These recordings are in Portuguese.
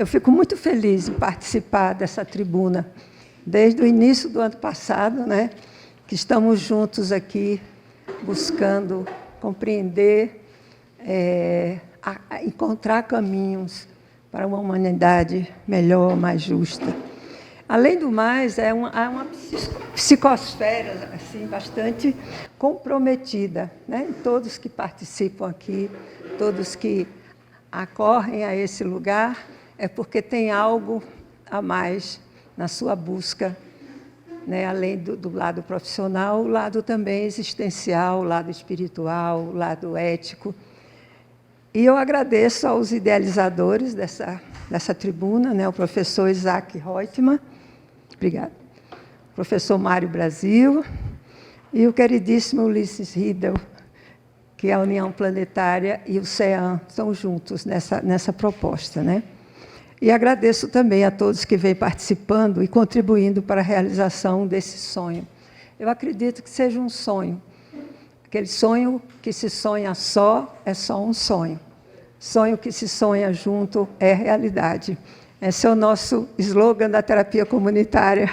Eu fico muito feliz em participar dessa tribuna, desde o início do ano passado, né, que estamos juntos aqui, buscando compreender, encontrar caminhos para uma humanidade melhor, mais justa. Além do mais, há uma psicosfera assim, bastante comprometida, né? Todos que participam aqui, todos que acorrem a esse lugar, é porque tem algo a mais na sua busca, né? Além do lado profissional, o lado também existencial, o lado espiritual, o lado ético. E eu agradeço aos idealizadores dessa tribuna, né? O professor Isaac Reutemann, obrigada, o professor Mário Brasil e o queridíssimo Ulisses Riedel, que a União Planetária e o CEAM estão juntos nessa proposta, né? E agradeço também a todos que vêm participando e contribuindo para a realização desse sonho. Eu acredito que seja um sonho. Aquele sonho que se sonha só é só um sonho. Sonho que se sonha junto é realidade. Esse é o nosso slogan da terapia comunitária.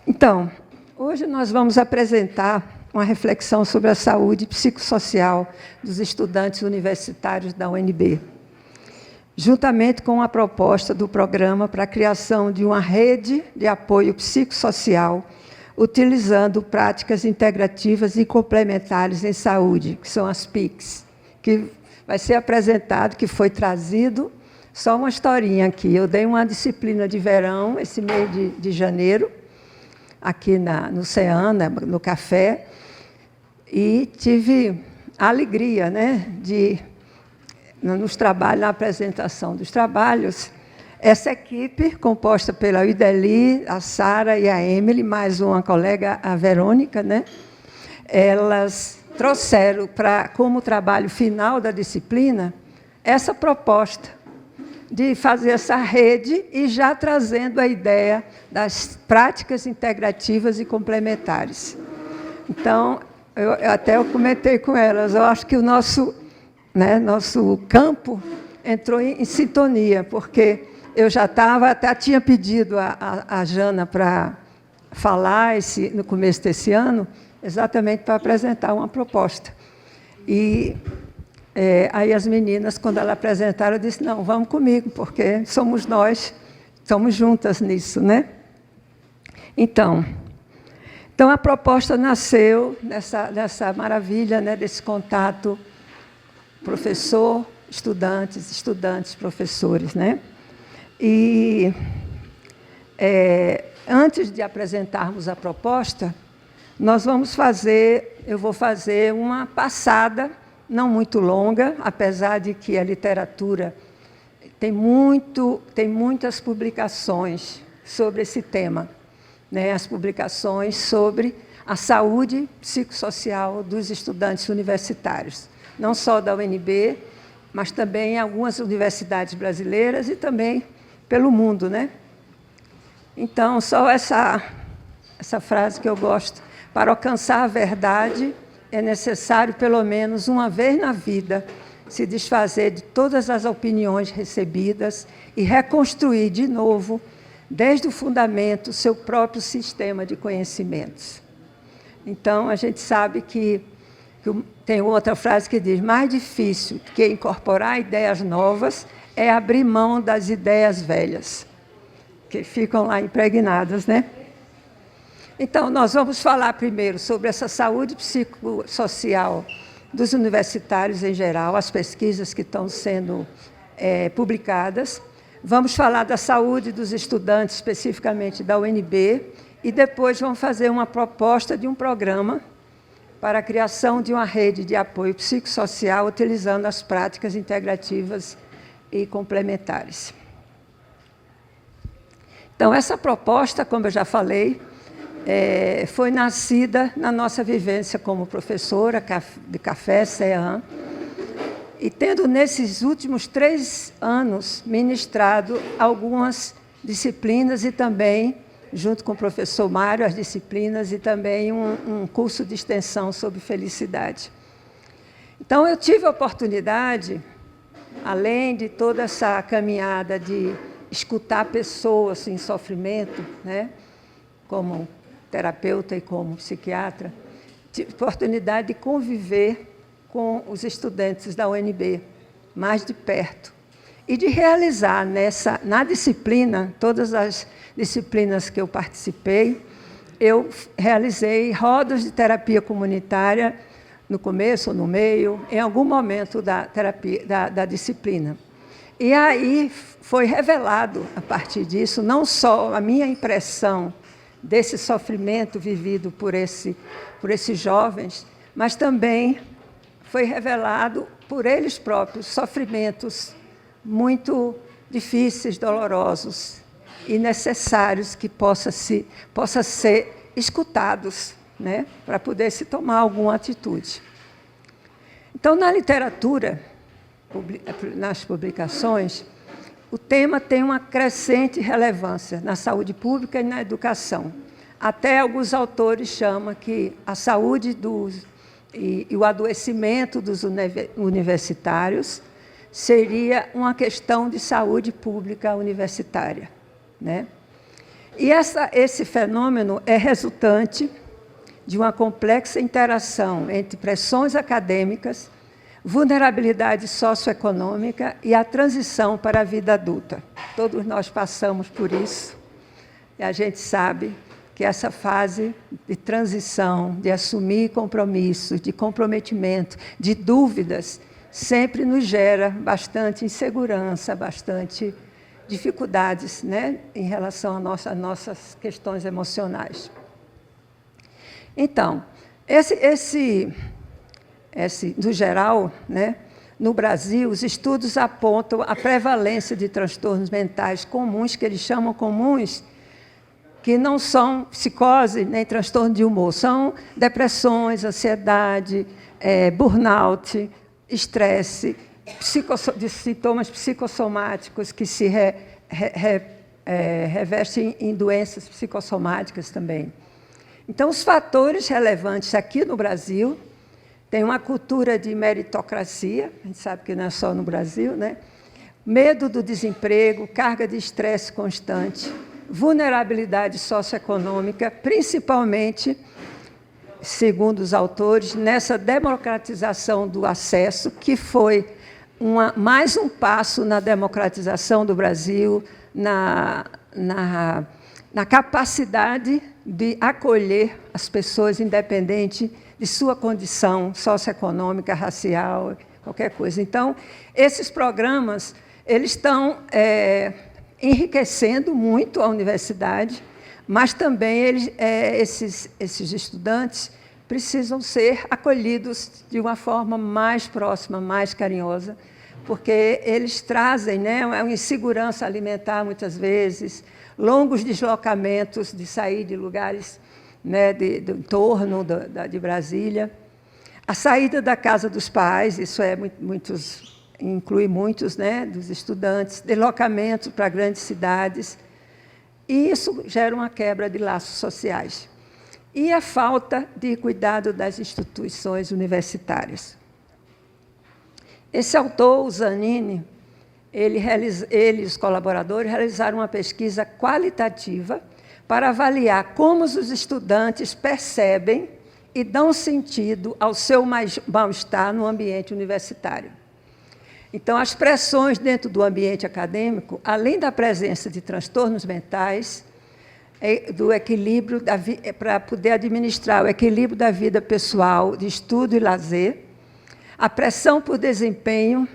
Então, hoje nós vamos apresentar uma reflexão sobre a saúde psicossocial dos estudantes universitários da UNB, juntamente com a proposta do programa para a criação de uma rede de apoio psicossocial, utilizando práticas integrativas e complementares em saúde, que são as PICs, que vai ser apresentado, que foi trazido. Só uma historinha aqui. Eu dei uma disciplina de verão, esse mês de janeiro, aqui no CEAM, no café, e tive a alegria, né, nos trabalhos, na apresentação dos trabalhos, essa equipe, composta pela Ideli, a Sara e a Emily, mais uma colega, a Verônica, né, elas trouxeram como trabalho final da disciplina essa proposta de fazer essa rede e já trazendo a ideia das práticas integrativas e complementares. Então, eu comentei com elas, eu acho que o nosso campo entrou em sintonia, porque eu já até tinha pedido a Jana para falar no começo desse ano, exatamente para apresentar uma proposta. E aí as meninas, quando elas apresentaram, eu disse, não, vamos comigo, porque somos nós, estamos juntas nisso, né? Então a proposta nasceu dessa maravilha, né, desse contato professor, estudantes, professores, né? E antes de apresentarmos a proposta, eu vou fazer uma passada, não muito longa, apesar de que a literatura tem muitas publicações sobre esse tema, né? As publicações sobre a saúde psicossocial dos estudantes universitários, não só da UNB, mas também em algumas universidades brasileiras e também pelo mundo, né? Então, só essa frase que eu gosto: para alcançar a verdade, é necessário, pelo menos uma vez na vida, se desfazer de todas as opiniões recebidas e reconstruir de novo, desde o fundamento, seu próprio sistema de conhecimentos. Então, a gente sabe que tem outra frase que diz: mais difícil que incorporar ideias novas é abrir mão das ideias velhas, que ficam lá impregnadas, né? Então, nós vamos falar primeiro sobre essa saúde psicossocial dos universitários em geral, as pesquisas que estão sendo publicadas. Vamos falar da saúde dos estudantes, especificamente da UNB, e depois vamos fazer uma proposta de um programa para a criação de uma rede de apoio psicossocial utilizando as práticas integrativas e complementares. Então, essa proposta, como eu já falei, foi nascida na nossa vivência como professora de café, CEAM, e tendo nesses últimos 3 anos ministrado algumas disciplinas e também, junto com o professor Mário, as disciplinas e também um curso de extensão sobre felicidade. Então, eu tive a oportunidade além de toda essa caminhada de escutar pessoas em sofrimento, né, como terapeuta e como psiquiatra, tive oportunidade de conviver com os estudantes da UNB mais de perto e de realizar na disciplina, todas as disciplinas que eu participei, eu realizei rodas de terapia comunitária no começo ou no meio, em algum momento da terapia, da disciplina. E aí foi revelado, a partir disso, não só a minha impressão desse sofrimento vivido por esses jovens, mas também foi revelado por eles próprios sofrimentos muito difíceis, dolorosos e necessários que possam ser escutados, né, para poder se tomar alguma atitude. Então, na literatura, nas publicações, o tema tem uma crescente relevância na saúde pública e na educação. Até alguns autores chamam que a saúde e o adoecimento dos universitários seria uma questão de saúde pública universitária, né? E esse fenômeno é resultante de uma complexa interação entre pressões acadêmicas, vulnerabilidade socioeconômica e a transição para a vida adulta. Todos nós passamos por isso, e a gente sabe que essa fase de transição, de assumir compromissos, de comprometimento, de dúvidas, sempre nos gera bastante insegurança, bastante dificuldades, né, em relação às nossas questões emocionais. Então, no geral, né, no Brasil, os estudos apontam a prevalência de transtornos mentais comuns, que eles chamam comuns, que não são psicose nem transtorno de humor, são depressões, ansiedade, burnout, estresse, de sintomas psicossomáticos que se revestem em doenças psicossomáticas também. Então, os fatores relevantes aqui no Brasil, tem uma cultura de meritocracia, a gente sabe que não é só no Brasil, né? Medo do desemprego, carga de estresse constante, vulnerabilidade socioeconômica, principalmente, segundo os autores, nessa democratização do acesso, que foi mais um passo na democratização do Brasil, na capacidade de acolher as pessoas, independente de sua condição socioeconômica, racial, qualquer coisa. Então, esses programas eles estão enriquecendo muito a universidade, mas também esses estudantes precisam ser acolhidos de uma forma mais próxima, mais carinhosa, porque eles trazem, né, uma insegurança alimentar, muitas vezes, longos deslocamentos de sair de lugares, né, do entorno de Brasília. A saída da casa dos pais, isso inclui muitos, né, dos estudantes, deslocamento para grandes cidades, e isso gera uma quebra de laços sociais. E a falta de cuidado das instituições universitárias. Esse autor, o Zanini, ele e os colaboradores realizaram uma pesquisa qualitativa para avaliar como os estudantes percebem e dão sentido ao seu mal-estar no ambiente universitário. Então, as pressões dentro do ambiente acadêmico, além da presença de transtornos mentais, do equilíbrio para poder administrar o equilíbrio da vida pessoal, de estudo e lazer, a pressão por desempenho,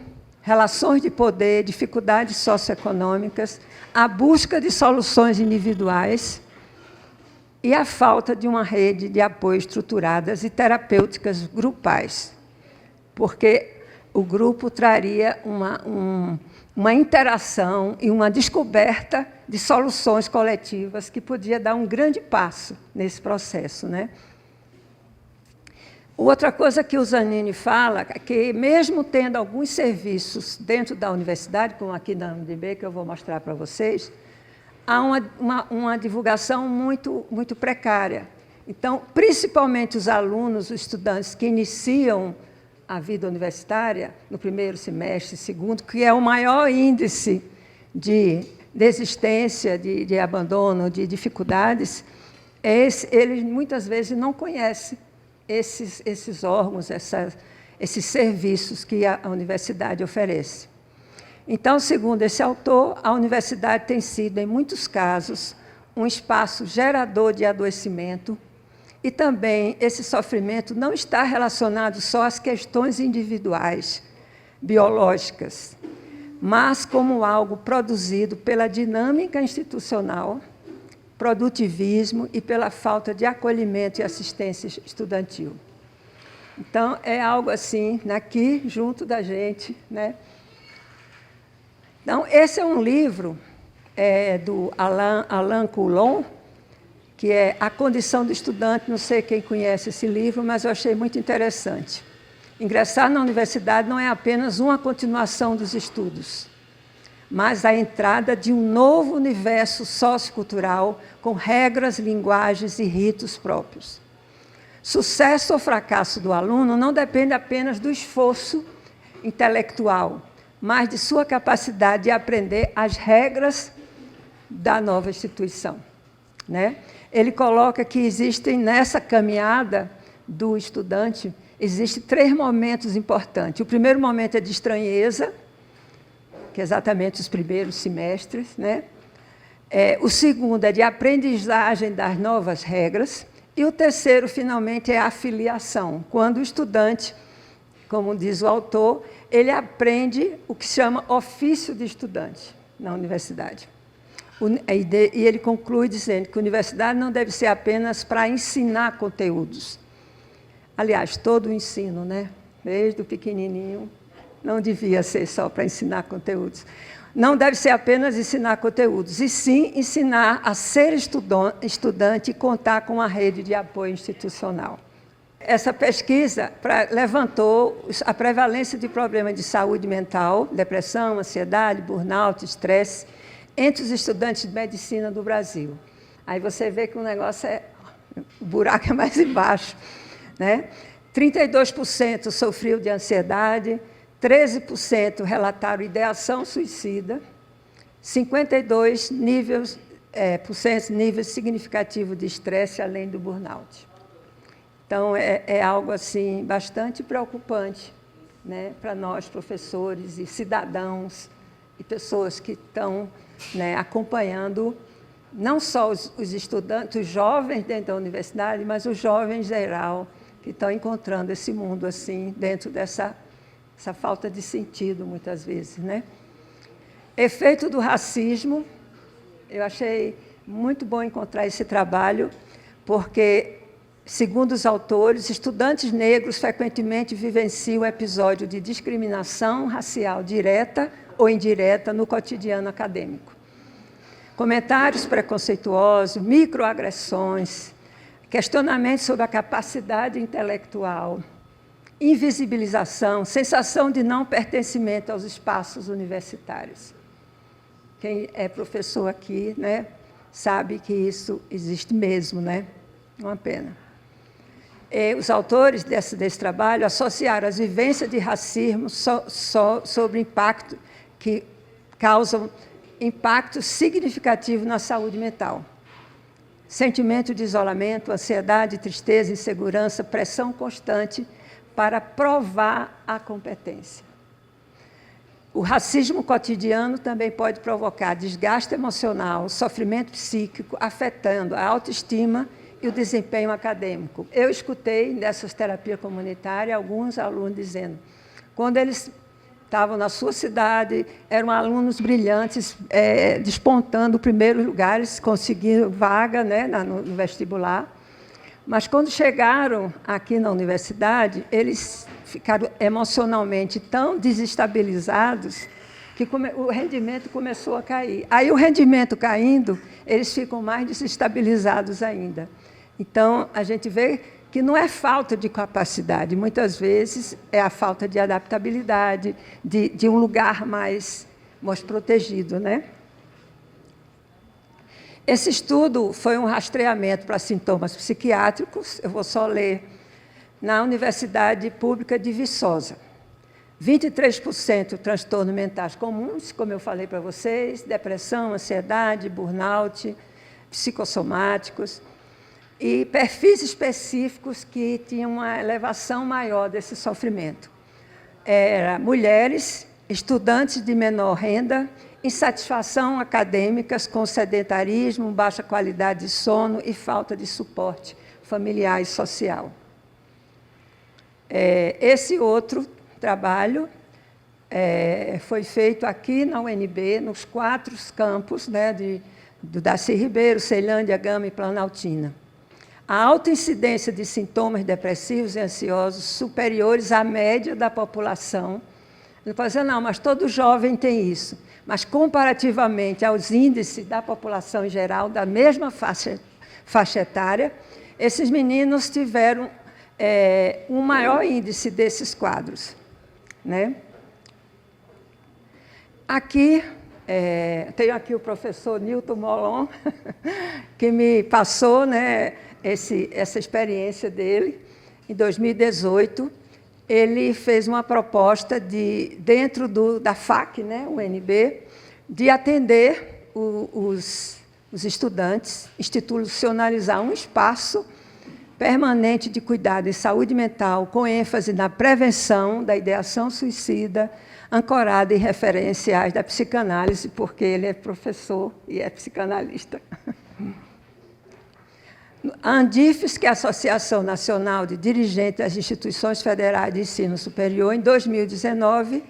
relações de poder, dificuldades socioeconômicas, a busca de soluções individuais e a falta de uma rede de apoio estruturadas e terapêuticas grupais, porque o grupo traria uma interação e uma descoberta de soluções coletivas que podia dar um grande passo nesse processo, né? Outra coisa que o Zanini fala é que, mesmo tendo alguns serviços dentro da universidade, como aqui na UNB, que eu vou mostrar para vocês, há uma divulgação muito precária. Então, principalmente os alunos, os estudantes que iniciam a vida universitária, no primeiro semestre, segundo, que é o maior índice de desistência, de abandono, de dificuldades, eles muitas vezes não conhecem esses órgãos, esses serviços que a universidade oferece. Então, segundo esse autor, a universidade tem sido, em muitos casos, um espaço gerador de adoecimento, e também esse sofrimento não está relacionado só às questões individuais, biológicas, mas como algo produzido pela dinâmica institucional, produtivismo e pela falta de acolhimento e assistência estudantil. Então, é algo assim, aqui, junto da gente, né? Então, esse é um livro do Alain Coulon, que é A Condição do Estudante. Não sei quem conhece esse livro, mas eu achei muito interessante. Ingressar na universidade não é apenas uma continuação dos estudos, mas a entrada de um novo universo sociocultural com regras, linguagens e ritos próprios. Sucesso ou fracasso do aluno não depende apenas do esforço intelectual, mas de sua capacidade de aprender as regras da nova instituição, né? Ele coloca que existem, nessa caminhada do estudante, existem 3 momentos importantes. O primeiro momento é de estranheza, que é exatamente os primeiros semestres, né? O segundo é de aprendizagem das novas regras. E o terceiro, finalmente, é a filiação, quando o estudante, como diz o autor, ele aprende o que se chama ofício de estudante na universidade. E ele conclui dizendo que a universidade não deve ser apenas para ensinar conteúdos. Aliás, todo o ensino, né? Desde o pequenininho, não devia ser só para ensinar conteúdos. Não deve ser apenas ensinar conteúdos, e sim ensinar a ser estudante e contar com uma rede de apoio institucional. Essa pesquisa levantou a prevalência de problemas de saúde mental, depressão, ansiedade, burnout, estresse, entre os estudantes de medicina do Brasil. Aí você vê que o negócio o buraco é mais embaixo, né? 32% sofriam de ansiedade, 13% relataram ideação suicida, 52% níveis significativos de estresse, além do burnout. Então, é algo assim, bastante preocupante, né, para nós, professores e cidadãos, e pessoas que estão, né, acompanhando não só os estudantes, os jovens dentro da universidade, mas os jovens em geral, que estão encontrando esse mundo assim, dentro dessa falta de sentido, muitas vezes, né? Efeito do racismo. Eu achei muito bom encontrar esse trabalho, porque, segundo os autores, estudantes negros frequentemente vivenciam o episódio de discriminação racial direta ou indireta no cotidiano acadêmico. Comentários preconceituosos, microagressões, questionamentos sobre a capacidade intelectual, invisibilização, sensação de não pertencimento aos espaços universitários. Quem é professor aqui, né, sabe que isso existe mesmo, né? Uma pena. Os autores desse trabalho associaram as vivências de racismo sobre impacto que causam impacto significativo na saúde mental. Sentimento de isolamento, ansiedade, tristeza, insegurança, pressão constante para provar a competência. O racismo cotidiano também pode provocar desgaste emocional, sofrimento psíquico, afetando a autoestima e o desempenho acadêmico. Eu escutei nessas terapias comunitárias alguns alunos dizendo, quando eles estavam na sua cidade, eram alunos brilhantes, despontando primeiros lugares, conseguindo vaga, né, no vestibular. Mas, quando chegaram aqui na universidade, eles ficaram emocionalmente tão desestabilizados que o rendimento começou a cair. Aí, o rendimento caindo, eles ficam mais desestabilizados ainda. Então, a gente vê que não é falta de capacidade, muitas vezes é a falta de adaptabilidade, de um lugar mais protegido, né? Esse estudo foi um rastreamento para sintomas psiquiátricos. Eu vou só ler na Universidade Pública de Viçosa. 23% transtornos mentais comuns, como eu falei para vocês, depressão, ansiedade, burnout, psicossomáticos, e perfis específicos que tinham uma elevação maior desse sofrimento. Era mulheres, estudantes de menor renda, insatisfação acadêmicas com sedentarismo, baixa qualidade de sono e falta de suporte familiar e social. Esse outro trabalho foi feito aqui na UNB, nos 4 campos, né, do Darcy Ribeiro, Ceilândia, Gama e Planaltina. A alta incidência de sintomas depressivos e ansiosos superiores à média da população. Não pode dizer, não, mas todo jovem tem isso. Mas, comparativamente aos índices da população em geral, da mesma faixa etária, esses meninos tiveram um maior índice desses quadros, né? Aqui, tenho aqui o professor Nilton Molon, que me passou, né, essa experiência dele. Em 2018, ele fez uma proposta dentro da FAC, né, UNB, de atender os estudantes, institucionalizar um espaço permanente de cuidado em saúde mental, com ênfase na prevenção da ideação suicida, ancorada em referenciais da psicanálise, porque ele é professor e é psicanalista. A ANDIFES, que é a Associação Nacional de Dirigentes das Instituições Federais de Ensino Superior, em 2019,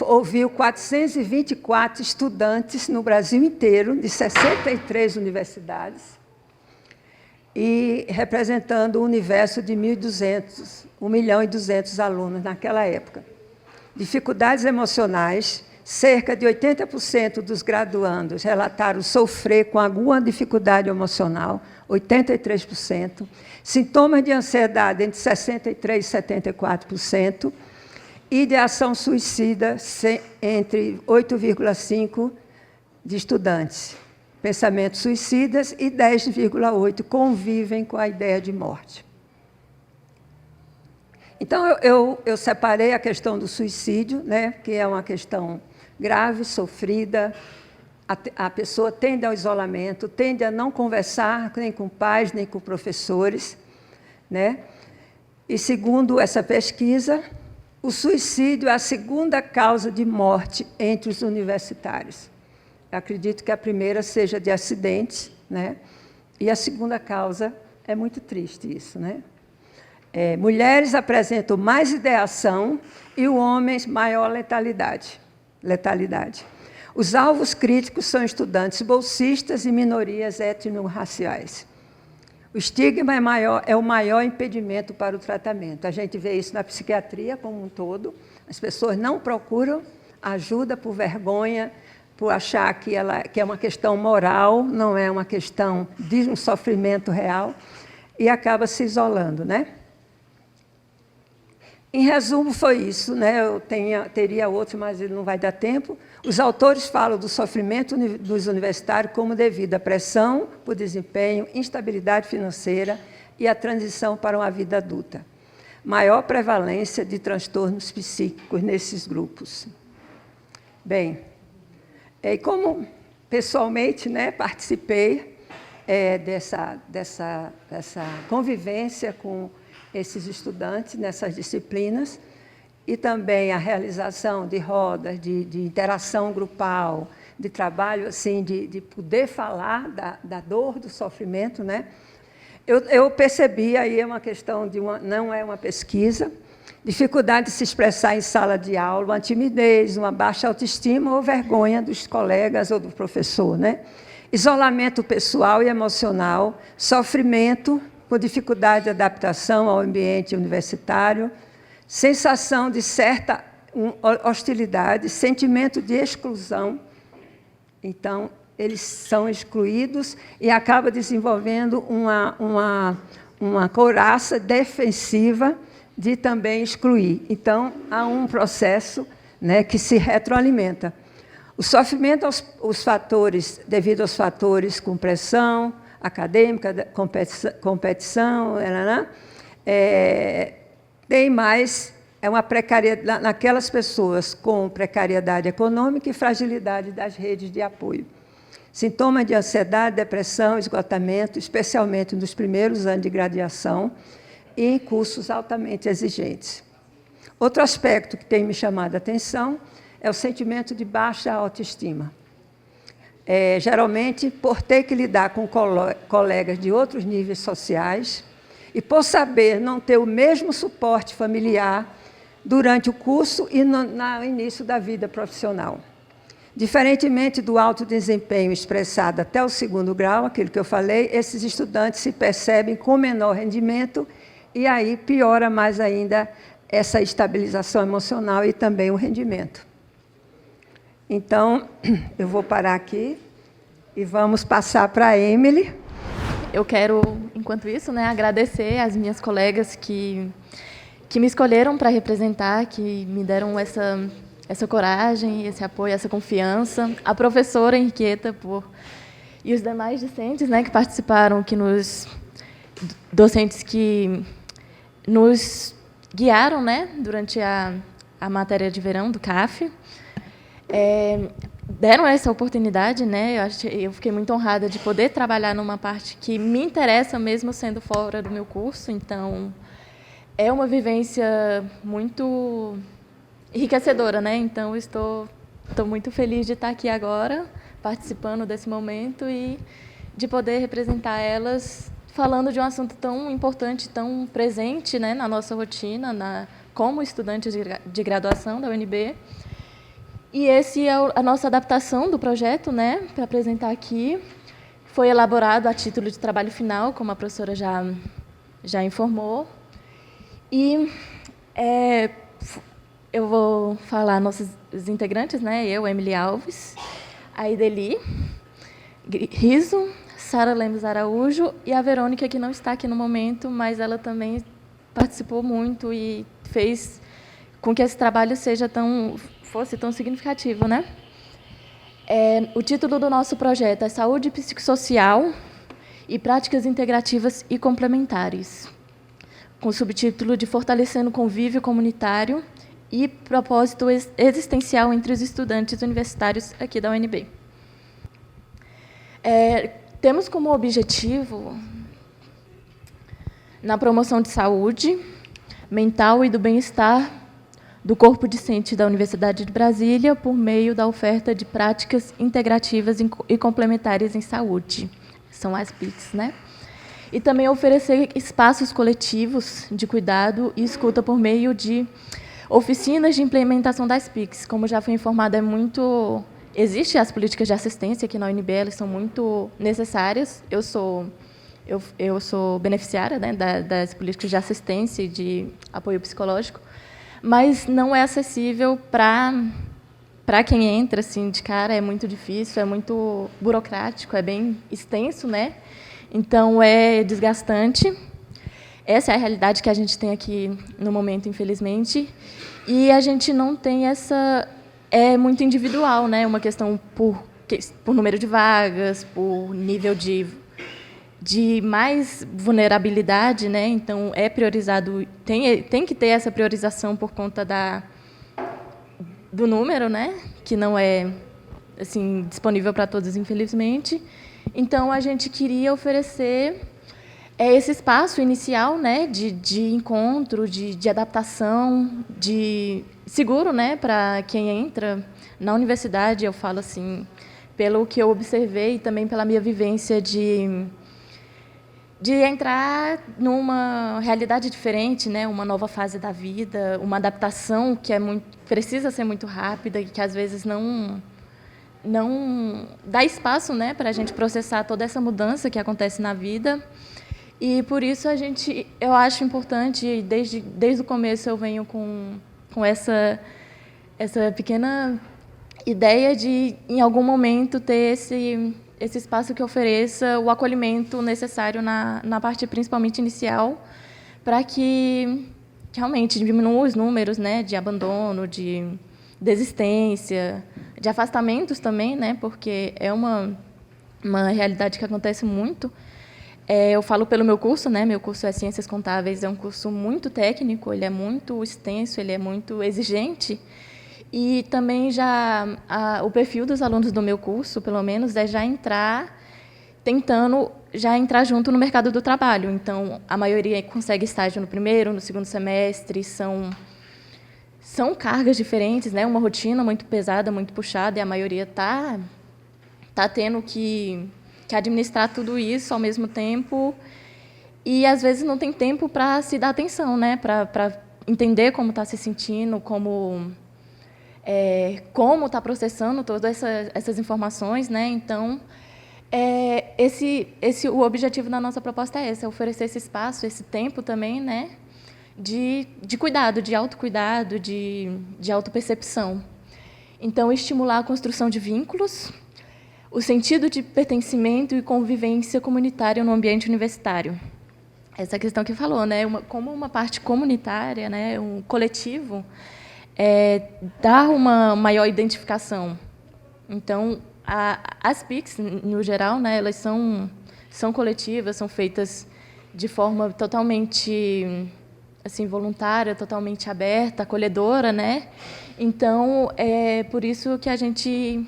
ouviu 424 estudantes no Brasil inteiro, de 63 universidades, e representando um universo de 1.200.000 alunos naquela época. Dificuldades emocionais. Cerca de 80% dos graduandos relataram sofrer com alguma dificuldade emocional, 83%. Sintomas de ansiedade entre 63% e 74%. E de ação suicida entre 8,5% de estudantes. Pensamentos suicidas e 10,8% convivem com a ideia de morte. Então, eu separei a questão do suicídio, né, que é uma questão grave, sofrida, a pessoa tende ao isolamento, tende a não conversar nem com pais, nem com professores, né? E, segundo essa pesquisa, o suicídio é a segunda causa de morte entre os universitários. Eu acredito que a primeira seja de acidentes, né? E a segunda causa, é muito triste isso, né? Mulheres apresentam mais ideação e os homens maior letalidade. Os alvos críticos são estudantes bolsistas e minorias étnico-raciais. O estigma é o maior impedimento para o tratamento. A gente vê isso na psiquiatria como um todo. As pessoas não procuram ajuda por vergonha, por achar que é uma questão moral, não é uma questão de um sofrimento real, e acaba se isolando, né? Em resumo, foi isso, né? Eu teria outro, mas ele não vai dar tempo. Os autores falam do sofrimento dos universitários como devido à pressão por desempenho, instabilidade financeira e a transição para uma vida adulta. Maior prevalência de transtornos psíquicos nesses grupos. Bem, como pessoalmente, né, participei dessa convivência com esses estudantes nessas disciplinas, e também a realização de rodas, de interação grupal, de trabalho assim, de poder falar da dor, do sofrimento, né? Eu percebi, aí é uma questão não é uma pesquisa, dificuldade de se expressar em sala de aula, uma timidez, uma baixa autoestima ou vergonha dos colegas ou do professor, né? Isolamento pessoal e emocional, sofrimento com dificuldade de adaptação ao ambiente universitário, sensação de certa hostilidade, sentimento de exclusão. Então, eles são excluídos e acabam desenvolvendo uma couraça defensiva de também excluir. Então, há um processo, né, que se retroalimenta. O sofrimento, devido aos fatores com pressão acadêmica, competição, Tem mais uma precariedade naquelas pessoas com precariedade econômica e fragilidade das redes de apoio. Sintomas de ansiedade, depressão, esgotamento, especialmente nos primeiros anos de graduação e em cursos altamente exigentes. Outro aspecto que tem me chamado a atenção é o sentimento de baixa autoestima. Geralmente, por ter que lidar com colegas de outros níveis sociais e por saber não ter o mesmo suporte familiar durante o curso e no início da vida profissional. Diferentemente do alto desempenho expressado até o 2º grau, aquilo que eu falei, esses estudantes se percebem com menor rendimento e aí piora mais ainda essa estabilização emocional e também o rendimento. Então, eu vou parar aqui e vamos passar para a Emily. Eu quero, enquanto isso, agradecer às minhas colegas que me escolheram para representar, que me deram essa coragem, esse apoio, essa confiança. A professora Henriqueta e os demais docentes que participaram, docentes que nos guiaram durante a matéria de verão do CAF. Deram essa oportunidade, eu fiquei muito honrada de poder trabalhar numa parte que me interessa, mesmo sendo fora do meu curso. Então, é uma vivência muito enriquecedora, Então, estou muito feliz de estar aqui agora, participando desse momento e de poder representar elas, falando de um assunto tão importante, tão presente na nossa rotina, como estudantes de graduação da UNB. E esse é a nossa adaptação do projeto, para apresentar aqui. Foi elaborado a título de trabalho final, como a professora já informou. E eu vou falar nossos integrantes, eu, Emily Alves, a Ideli Riso, Sara Lemos Araújo e a Verônica, que não está aqui no momento, mas ela também participou muito e fez com que esse trabalho fosse tão significativo, O título do nosso projeto é Saúde Psicossocial e Práticas Integrativas e Complementares, com o subtítulo de Fortalecendo o Convívio Comunitário e Propósito Existencial entre os Estudantes Universitários aqui da UNB. Temos como objetivo, na promoção de saúde mental e do bem-estar do corpo discente da Universidade de Brasília, por meio da oferta de práticas integrativas e complementares em saúde. São as PICs, E também oferecer espaços coletivos de cuidado e escuta por meio de oficinas de implementação das PICs. Como já foi informado, existem as políticas de assistência aqui na UNB, elas são muito necessárias. Eu sou beneficiária das políticas de assistência e de apoio psicológico, mas não é acessível para quem entra assim, de cara, é muito difícil, é muito burocrático, é bem extenso, Então, é desgastante. Essa é a realidade que a gente tem aqui no momento, infelizmente. E a gente não tem essa... É muito individual, uma questão por número de vagas, por nível de mais vulnerabilidade, Então, é priorizado... Tem que ter essa priorização por conta do número, Que não é assim, disponível para todos, infelizmente. Então, a gente queria oferecer esse espaço inicial, de encontro, de adaptação, de seguro, para quem entra na universidade. Eu falo assim, pelo que eu observei e também pela minha vivência de entrar numa realidade diferente, uma nova fase da vida, uma adaptação que precisa ser muito rápida e que às vezes não dá espaço, para a gente processar toda essa mudança que acontece na vida. E, por isso, eu acho importante, desde o começo eu venho com essa pequena ideia de, em algum momento, ter esse espaço que ofereça o acolhimento necessário na parte, principalmente, inicial, para que realmente diminua os números de abandono, de desistência, de afastamentos também, porque é uma realidade que acontece muito. Eu falo pelo meu curso, né? Meu curso é Ciências Contábeis, é um curso muito técnico, ele é muito extenso, ele é muito exigente. E também o perfil dos alunos do meu curso, pelo menos, é tentando já entrar junto no mercado do trabalho. Então, a maioria consegue estágio no primeiro, no segundo semestre, são cargas diferentes, né? Uma rotina muito pesada, muito puxada, e a maioria está tendo que administrar tudo isso ao mesmo tempo, e às vezes não tem tempo para se dar atenção, né? Para entender como está se sentindo, como está processando todas essas informações, né? Então, o objetivo da nossa proposta é esse, é oferecer esse espaço, esse tempo também, né? De cuidado, de autocuidado, de autopercepção. Então, estimular a construção de vínculos, o sentido de pertencimento e convivência comunitária no ambiente universitário. Essa questão que falou, né? Como uma parte comunitária, né? Um coletivo, dá uma maior identificação. Então, as PICs, no geral, né? Elas são coletivas, são feitas de forma totalmente assim, voluntária, totalmente aberta, acolhedora, né? Então, é por isso que a gente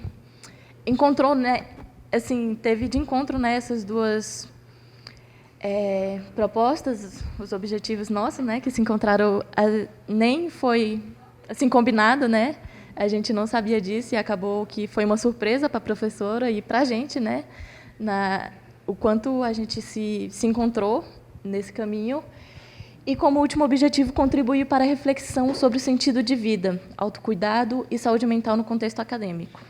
encontrou, né, assim, teve de encontro, né, essas duas propostas, os objetivos nossos, né, que se encontraram, nem foi assim combinado, né? A gente não sabia disso e acabou que foi uma surpresa para a professora e para a gente, né, o quanto a gente se encontrou nesse caminho. E, como último objetivo, contribuir para a reflexão sobre o sentido de vida, autocuidado e saúde mental no contexto acadêmico.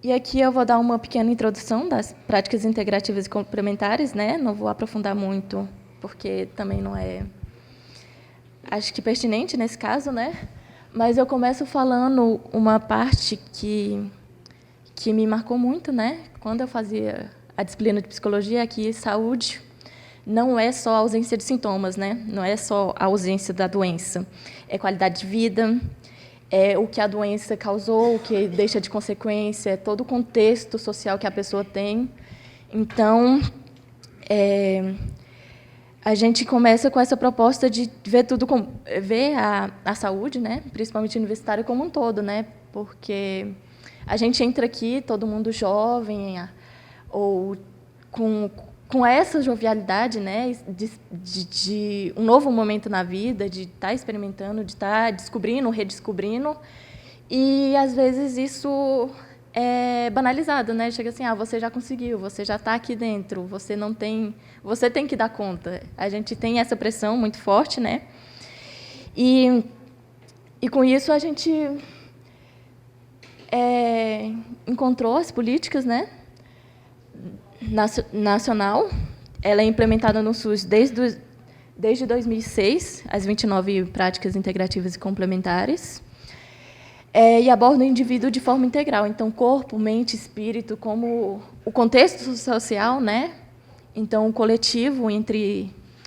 E aqui eu vou dar uma pequena introdução das práticas integrativas e complementares, né? Não vou aprofundar muito, porque também não é, acho que, pertinente nesse caso, né? Mas eu começo falando uma parte que me marcou muito, né? Quando eu fazia a disciplina de psicologia, aqui, saúde não é só a ausência de sintomas, né? Não é só a ausência da doença. É qualidade de vida, é o que a doença causou, o que deixa de consequência, é todo o contexto social que a pessoa tem. Então, a gente começa com essa proposta de ver a saúde, né? Principalmente universitária, como um todo, né? Porque a gente entra aqui, todo mundo jovem, ou com essa jovialidade, né, de um novo momento na vida, de estar experimentando, de estar descobrindo, redescobrindo, e às vezes isso é banalizado, né? Chega assim, você já conseguiu, você já está aqui dentro, você tem que dar conta. A gente tem essa pressão muito forte, né? E com isso a gente encontrou as políticas, né? Nacional, ela é implementada no SUS desde 2006, as 29 práticas integrativas e complementares, e aborda o indivíduo de forma integral, então corpo, mente, espírito, como o contexto social, né? Então o coletivo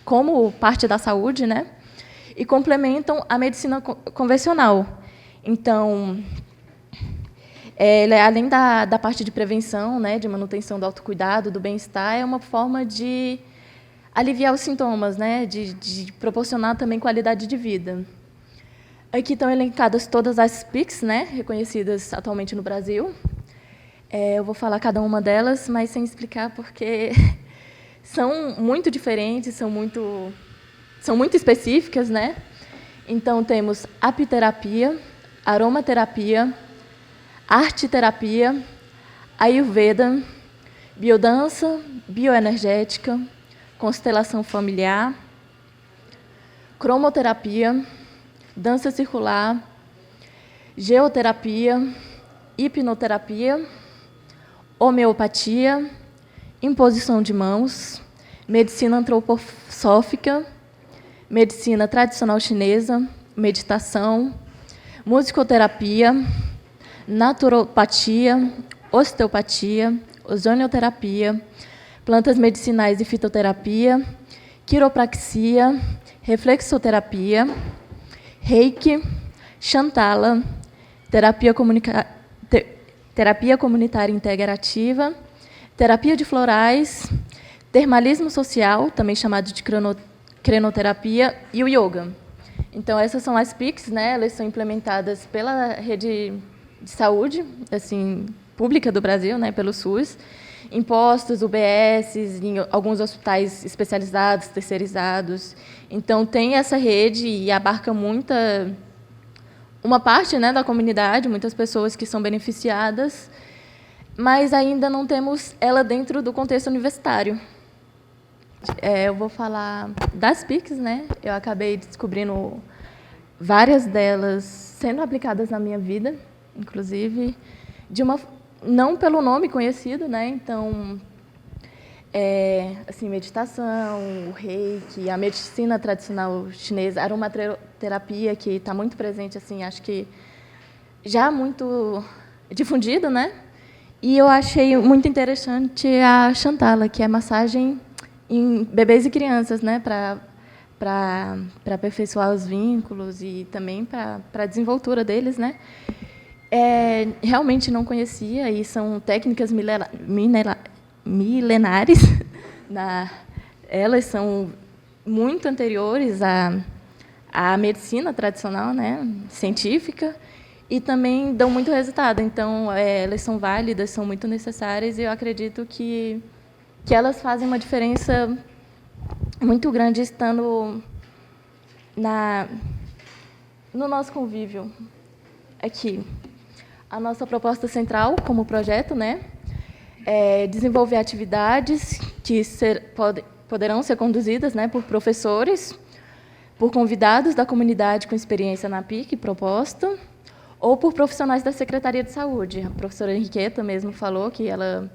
como parte da saúde, né? E complementam a medicina convencional. Então, além da parte de prevenção, né, de manutenção do autocuidado, do bem-estar, é uma forma de aliviar os sintomas, né, de proporcionar também qualidade de vida. Aqui estão elencadas todas as PICs, né, reconhecidas atualmente no Brasil. Eu vou falar cada uma delas, mas sem explicar, porque são muito diferentes, são muito específicas, né? Então, temos apiterapia, aromaterapia, arte-terapia, ayurveda, biodança, bioenergética, constelação familiar, cromoterapia, dança circular, geoterapia, hipnoterapia, homeopatia, imposição de mãos, medicina antroposófica, medicina tradicional chinesa, meditação, musicoterapia, naturopatia, osteopatia, ozonioterapia, plantas medicinais e fitoterapia, quiropraxia, reflexoterapia, reiki, Shantala, terapia comunitária integrativa, terapia de florais, termalismo social, também chamado de crenoterapia, e o yoga. Então, essas são as PICs, né? Elas são implementadas pela rede de saúde, assim, pública do Brasil, né? Pelo SUS, em postos, UBSs, em alguns hospitais especializados, terceirizados. Então, tem essa rede e abarca uma parte, né, da comunidade, muitas pessoas que são beneficiadas, mas ainda não temos ela dentro do contexto universitário. Eu vou falar das PICs, né? Eu acabei descobrindo várias delas sendo aplicadas na minha vida, inclusive, não pelo nome conhecido, né? Então, assim, meditação, o reiki, a medicina tradicional chinesa, a aromaterapia, que está muito presente, assim, acho que já muito difundido, né? E eu achei muito interessante a Shantala, que é massagem em bebês e crianças, né, para aperfeiçoar os vínculos e também para a desenvoltura deles, né. Realmente não conhecia, e são técnicas milenares. Elas são muito anteriores à medicina tradicional, né, científica, e também dão muito resultado. Então, elas são válidas, são muito necessárias, e eu acredito que elas fazem uma diferença muito grande estando no nosso convívio aqui. A nossa proposta central, como projeto, né, é desenvolver atividades que poderão ser conduzidas, né, por professores, por convidados da comunidade com experiência na PIC proposta, ou por profissionais da Secretaria de Saúde. A professora Henriqueta mesmo falou que ela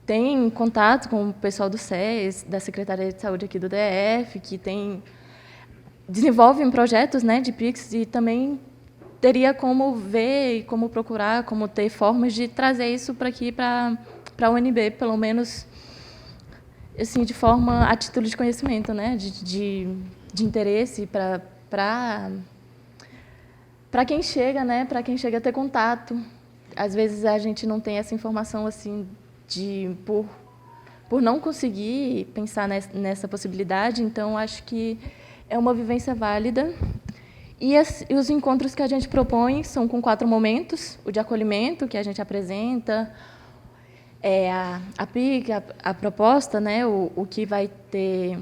tem contato com o pessoal do SES, da Secretaria de Saúde aqui do DF, que desenvolvem projetos, né, de PICs, e também teria como ver, como procurar, como ter formas de trazer isso para aqui, para a UNB, pelo menos assim, de forma a título de conhecimento, né, de interesse para quem chega, né, para quem chega a ter contato. Às vezes a gente não tem essa informação assim por não conseguir pensar nessa possibilidade. Então acho que é uma vivência válida. E os encontros que a gente propõe são com 4 momentos: o de acolhimento, que a gente apresenta, a PIC, a proposta, né, o que vai ter,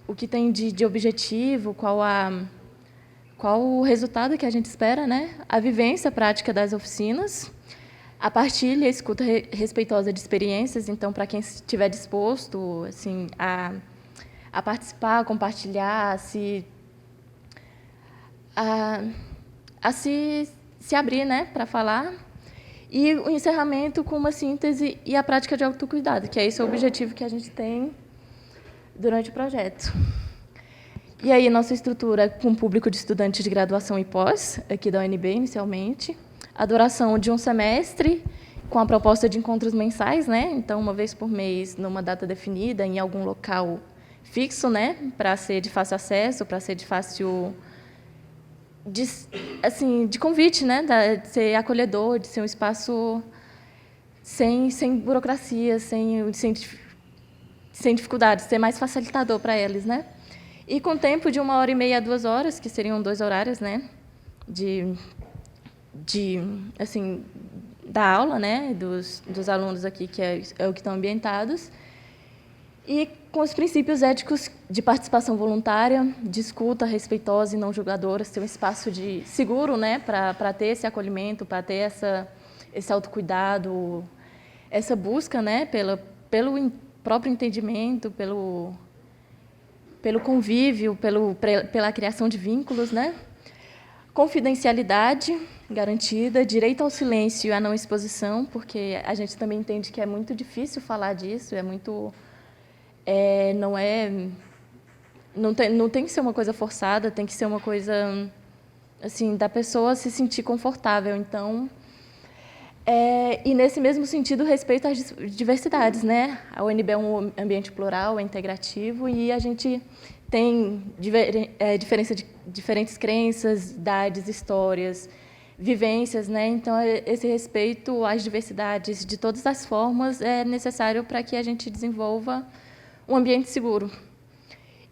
o que tem de objetivo, qual o resultado que a gente espera, né, a vivência prática das oficinas, a partilha, a escuta respeitosa de experiências. Então, para quem estiver disposto, assim, a participar, a compartilhar, a se abrir, né, para falar. E o encerramento com uma síntese e a prática de autocuidado, que é esse o objetivo que a gente tem durante o projeto. E aí, nossa estrutura com público de estudantes de graduação e pós, aqui da UNB, inicialmente. A duração de um semestre, com a proposta de encontros mensais, né? Então, uma vez por mês, numa data definida, em algum local fixo, né? Para ser de fácil acesso, para ser de fácil... de convite, né? De ser acolhedor, de ser um espaço sem burocracia, sem dificuldades, ser mais facilitador para eles, né? E com tempo de 1h30 a 2 horas, que seriam 2 horários, né, assim, da aula, né, dos alunos aqui, que é o que estão ambientados, e com os princípios éticos de participação voluntária, de escuta respeitosa e não julgadora, ser um espaço seguro, né, para ter esse acolhimento, para ter esse autocuidado, essa busca, né, pelo próprio entendimento, pelo convívio, pela criação de vínculos, né? Confidencialidade garantida, direito ao silêncio e à não exposição, porque a gente também entende que é muito difícil falar disso, não tem que ser uma coisa forçada, tem que ser uma coisa assim da pessoa se sentir confortável. Então, e nesse mesmo sentido, respeito às diversidades, né? A UNB é um ambiente plural, é integrativo, e a gente tem diferença de diferentes crenças, idades, histórias, vivências, né? Então, esse respeito às diversidades de todas as formas é necessário para que a gente desenvolva um ambiente seguro.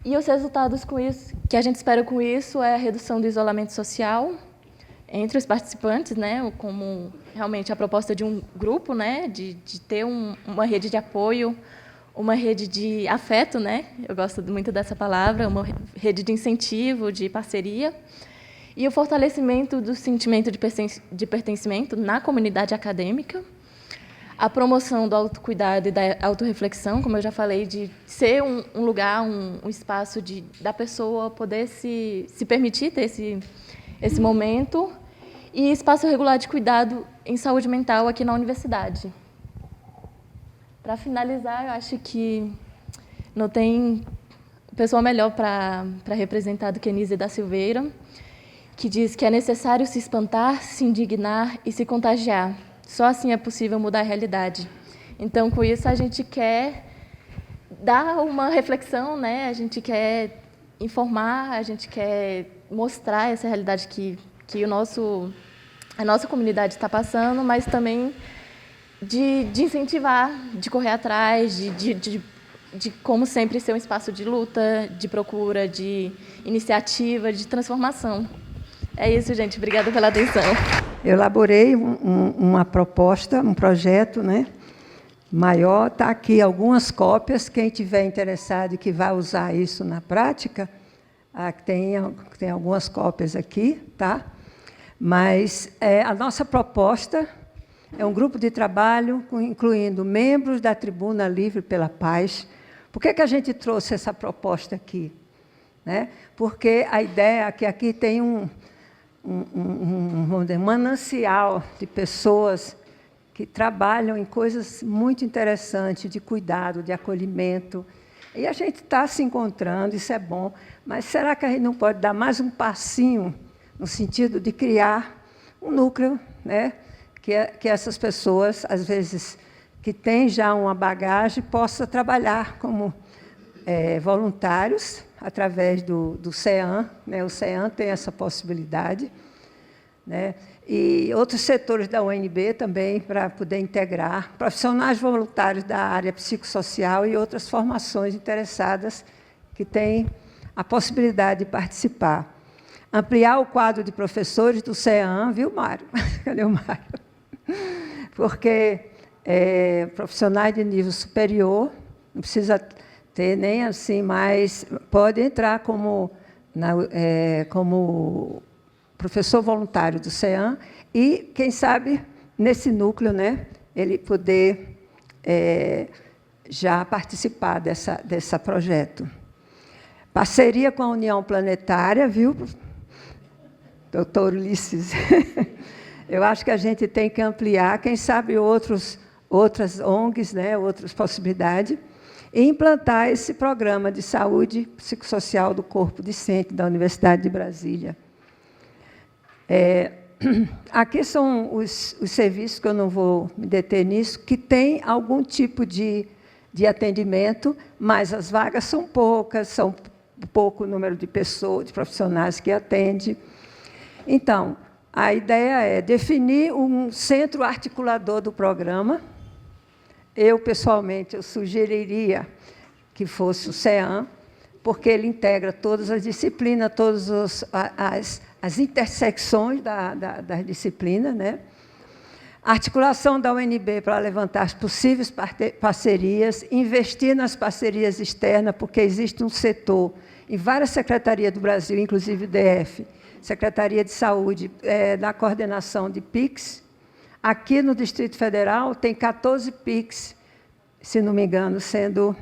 E os resultados com isso, que a gente espera com isso é a redução do isolamento social entre os participantes, né? Como realmente a proposta de um grupo, né? De ter uma rede de apoio, uma rede de afeto, né? Eu gosto muito dessa palavra, uma rede de incentivo, de parceria. E o fortalecimento do sentimento de pertencimento na comunidade acadêmica, a promoção do autocuidado e da autorreflexão, como eu já falei, de ser um lugar, um espaço da pessoa poder se permitir ter esse momento, e espaço regular de cuidado em saúde mental aqui na universidade. Para finalizar, eu acho que não tem pessoa melhor para representar do que Nise da Silveira, que diz que é necessário se espantar, se indignar e se contagiar. Só assim é possível mudar a realidade. Então, com isso, a gente quer dar uma reflexão, né? A gente quer informar, a gente quer mostrar essa realidade que a nossa comunidade está passando, mas também de incentivar, de correr atrás, de, como sempre, ser um espaço de luta, de procura, de iniciativa, de transformação. É isso, gente. Obrigada pela atenção. Eu elaborei uma proposta, um projeto, né, maior. Está aqui algumas cópias. Quem tiver interessado e que vai usar isso na prática, tem algumas cópias aqui, tá? Mas a nossa proposta é um grupo de trabalho incluindo membros da Tribuna Livre pela Paz. Por que a gente trouxe essa proposta aqui? Né? Porque a ideia é que aqui tem um manancial de pessoas que trabalham em coisas muito interessantes, de cuidado, de acolhimento. E a gente está se encontrando, isso é bom, mas será que a gente não pode dar mais um passinho no sentido de criar um núcleo, né? Que essas pessoas, às vezes, que têm já uma bagagem, possam trabalhar como voluntários, através do CEAM, né? O CEAM tem essa possibilidade, né? E outros setores da UNB também, para poder integrar profissionais voluntários da área psicossocial e outras formações interessadas que têm a possibilidade de participar. Ampliar o quadro de professores do CEAM, viu, Mário? Cadê o Mário? Porque profissionais de nível superior, não precisa ter nem assim, mas pode entrar como professor voluntário do CEAM e, quem sabe, nesse núcleo, né, ele poder já participar desse projeto. Parceria com a União Planetária, viu, doutor Ulisses? Eu acho que a gente tem que ampliar, quem sabe outras ONGs, né, outras possibilidades, e implantar esse programa de saúde psicossocial do corpo discente da Universidade de Brasília. Aqui são os serviços, que eu não vou me deter nisso, que tem algum tipo de atendimento, mas as vagas são poucas, são pouco número de pessoas, de profissionais que atendem. Então, a ideia é definir um centro articulador do programa. Eu, pessoalmente, eu sugeriria que fosse o CEAM, porque ele integra todas as disciplinas, todas as intersecções das disciplinas, né? Articulação da UNB para levantar as possíveis parcerias, investir nas parcerias externas, porque existe um setor em várias secretarias do Brasil, inclusive o DF, Secretaria de Saúde, na coordenação de PICs. Aqui no Distrito Federal tem 14 PICs, se não me engano, sendo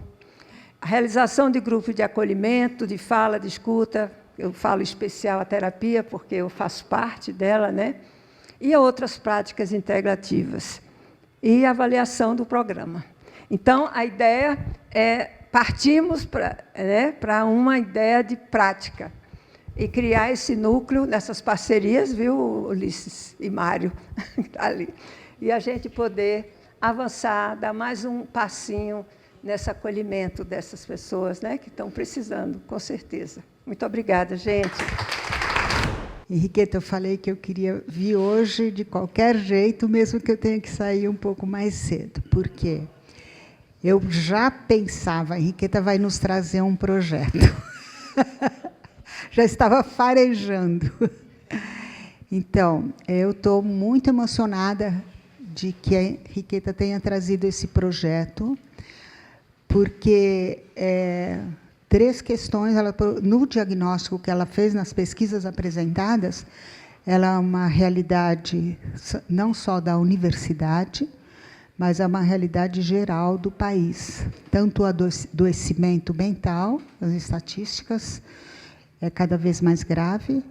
a realização de grupos de acolhimento, de fala, de escuta. Eu falo especial a terapia, porque eu faço parte dela, né? E outras práticas integrativas. E avaliação do programa. Então, a ideia partimos para uma ideia de prática. E criar esse núcleo nessas parcerias, viu, Ulisses e Mário, ali. E a gente poder avançar, dar mais um passinho nesse acolhimento dessas pessoas, né, que estão precisando, com certeza. Muito obrigada, gente. Henriqueta, eu falei que eu queria vir hoje de qualquer jeito, mesmo que eu tenha que sair um pouco mais cedo. Por quê? Eu já pensava, a Henriqueta vai nos trazer um projeto. Já estava farejando. Então, eu estou muito emocionada de que a Henriqueta tenha trazido esse projeto, porque 3 questões, no diagnóstico que ela fez, nas pesquisas apresentadas, ela é uma realidade não só da universidade, mas é uma realidade geral do país. Tanto o adoecimento mental, as estatísticas, é cada vez mais grave,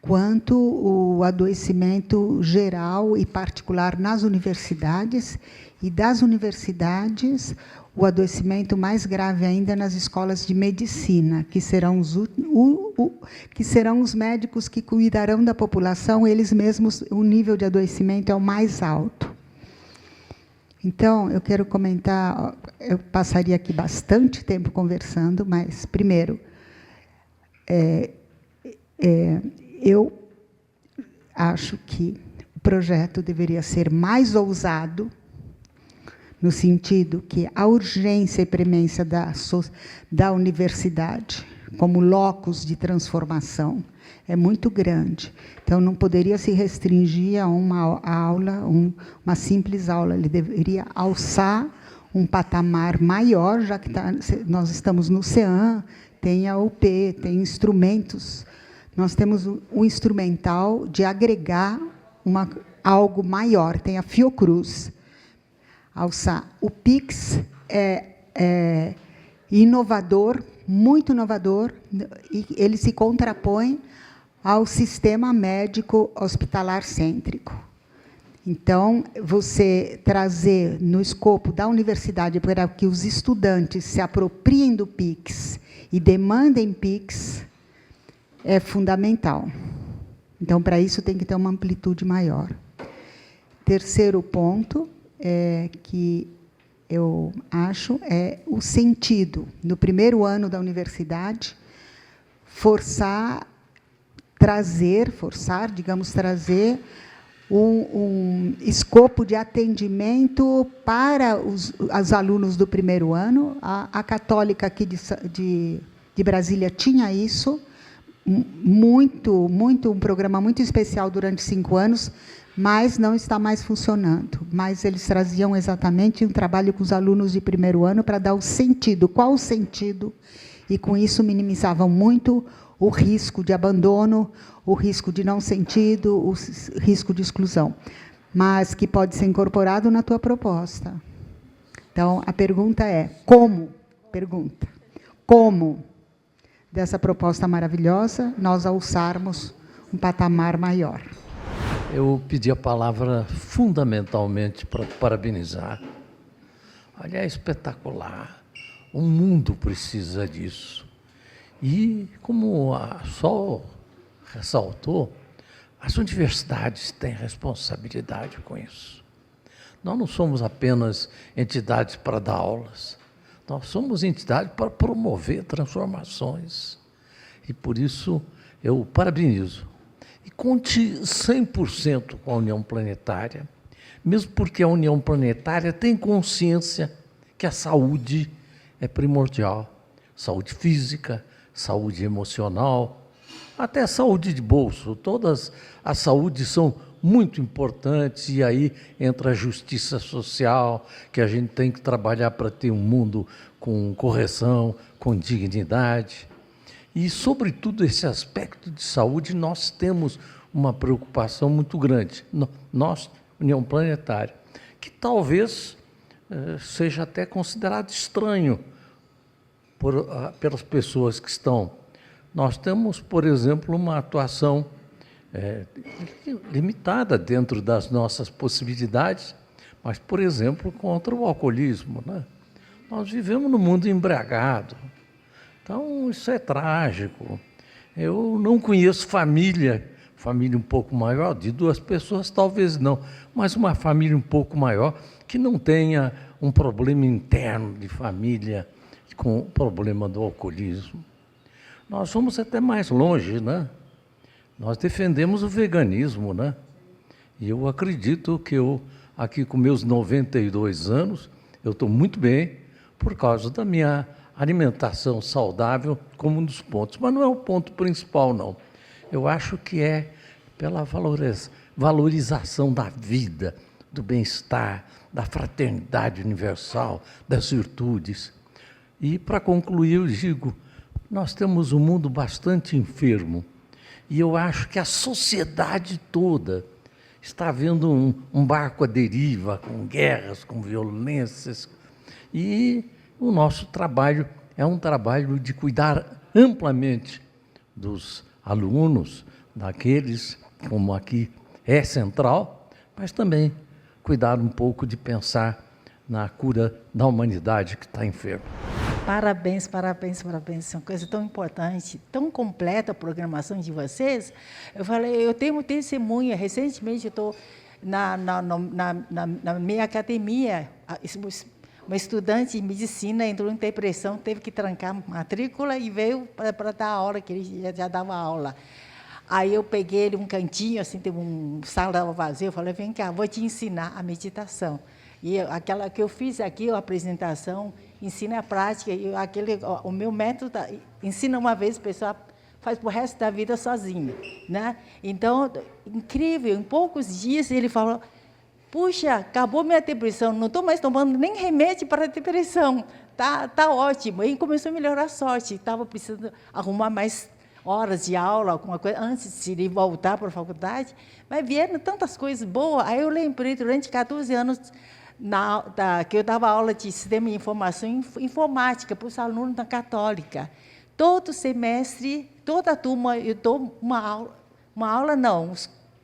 quanto o adoecimento geral e particular nas universidades, e das universidades, o adoecimento mais grave ainda nas escolas de medicina, que serão os médicos que cuidarão da população, eles mesmos, o nível de adoecimento é o mais alto. Então, eu quero comentar, eu passaria aqui bastante tempo conversando, mas, primeiro, eu acho que o projeto deveria ser mais ousado, no sentido que a urgência e premência da universidade, como locus de transformação, é muito grande. Então, não poderia se restringir a uma aula, uma simples aula. Ele deveria alçar um patamar maior, já que nós estamos no CEAM, tem a UP, tem instrumentos. Nós temos um instrumental de agregar algo maior, tem a Fiocruz. Alçar. O PIX é inovador, muito inovador, e ele se contrapõe ao sistema médico hospitalar cêntrico. Então, você trazer no escopo da universidade para que os estudantes se apropriem do PIX e demandem PIX é fundamental. Então, para isso, tem que ter uma amplitude maior. Terceiro ponto que eu acho é o sentido. No primeiro ano da universidade, trazer um escopo de atendimento para os alunos do primeiro ano. A Católica aqui de Brasília tinha isso, um programa muito especial durante 5 anos, mas não está mais funcionando. Mas eles traziam exatamente um trabalho com os alunos de primeiro ano para dar o sentido. Qual o sentido? E, com isso, minimizavam muito o risco de abandono, o risco de não sentido, o risco de exclusão, mas que pode ser incorporado na tua proposta. Então, a pergunta é, como? Pergunta. Como, dessa proposta maravilhosa, nós alçarmos um patamar maior? Eu pedi a palavra fundamentalmente para parabenizar. Olha, é espetacular. O mundo precisa disso. E, como a Sol ressaltou, as universidades têm responsabilidade com isso. Nós não somos apenas entidades para dar aulas, nós somos entidades para promover transformações. E, por isso, eu parabenizo. E conte 100% com a União Planetária, mesmo porque a União Planetária tem consciência que a saúde é primordial. Saúde física, saúde emocional, até a saúde de bolso. Todas as saúdes são muito importantes, e aí entra a justiça social, que a gente tem que trabalhar para ter um mundo com correção, com dignidade. E, sobretudo, esse aspecto de saúde, nós temos uma preocupação muito grande. Nós, União Planetária, que talvez seja até considerado estranho pelas pessoas que estão. Nós temos, por exemplo, uma atuação limitada dentro das nossas possibilidades, mas, por exemplo, contra o alcoolismo, né? Nós vivemos num mundo embriagado. Então, isso é trágico. Eu não conheço família um pouco maior, de 2 pessoas talvez não, mas uma família um pouco maior que não tenha um problema interno de família com o problema do alcoolismo. Nós vamos até mais longe, né? Nós defendemos o veganismo, né? E eu acredito que eu, aqui com meus 92 anos, eu estou muito bem por causa da minha alimentação saudável como um dos pontos. Mas não é o ponto principal, não. Eu acho que é pela valorização da vida, do bem-estar, da fraternidade universal, das virtudes. E, para concluir, eu digo, nós temos um mundo bastante enfermo, e eu acho que a sociedade toda está vendo um barco à deriva, com guerras, com violências, e o nosso trabalho é um trabalho de cuidar amplamente dos alunos, daqueles, como aqui é central, mas também cuidar um pouco de pensar na cura da humanidade que está enferma. Parabéns, parabéns, parabéns. É uma coisa tão importante, tão completa a programação de vocês. Eu falei, eu tenho testemunha. Recentemente, eu estou na minha academia. Uma estudante de medicina entrou em depressão, teve que trancar a matrícula e veio para dar aula, que ele já dava aula. Aí eu peguei ele um cantinho, assim, tem um sala vazia, eu falei, vem cá, vou te ensinar a meditação. E aquela que eu fiz aqui, a apresentação, ensina a prática, e o meu método, ensina uma vez, a pessoa faz para o resto da vida sozinha, né? Então, incrível, em poucos dias ele falou, puxa, acabou minha depressão, não estou mais tomando nem remédio para a depressão, tá ótimo. E começou a melhorar a sorte, estava precisando arrumar mais horas de aula, alguma coisa, antes de ele voltar para a faculdade, mas vieram tantas coisas boas. Aí eu lembrei, durante 14 anos, que eu dava aula de sistema de informação informática para os alunos da Católica. Todo semestre, toda a turma, eu dou uma aula não,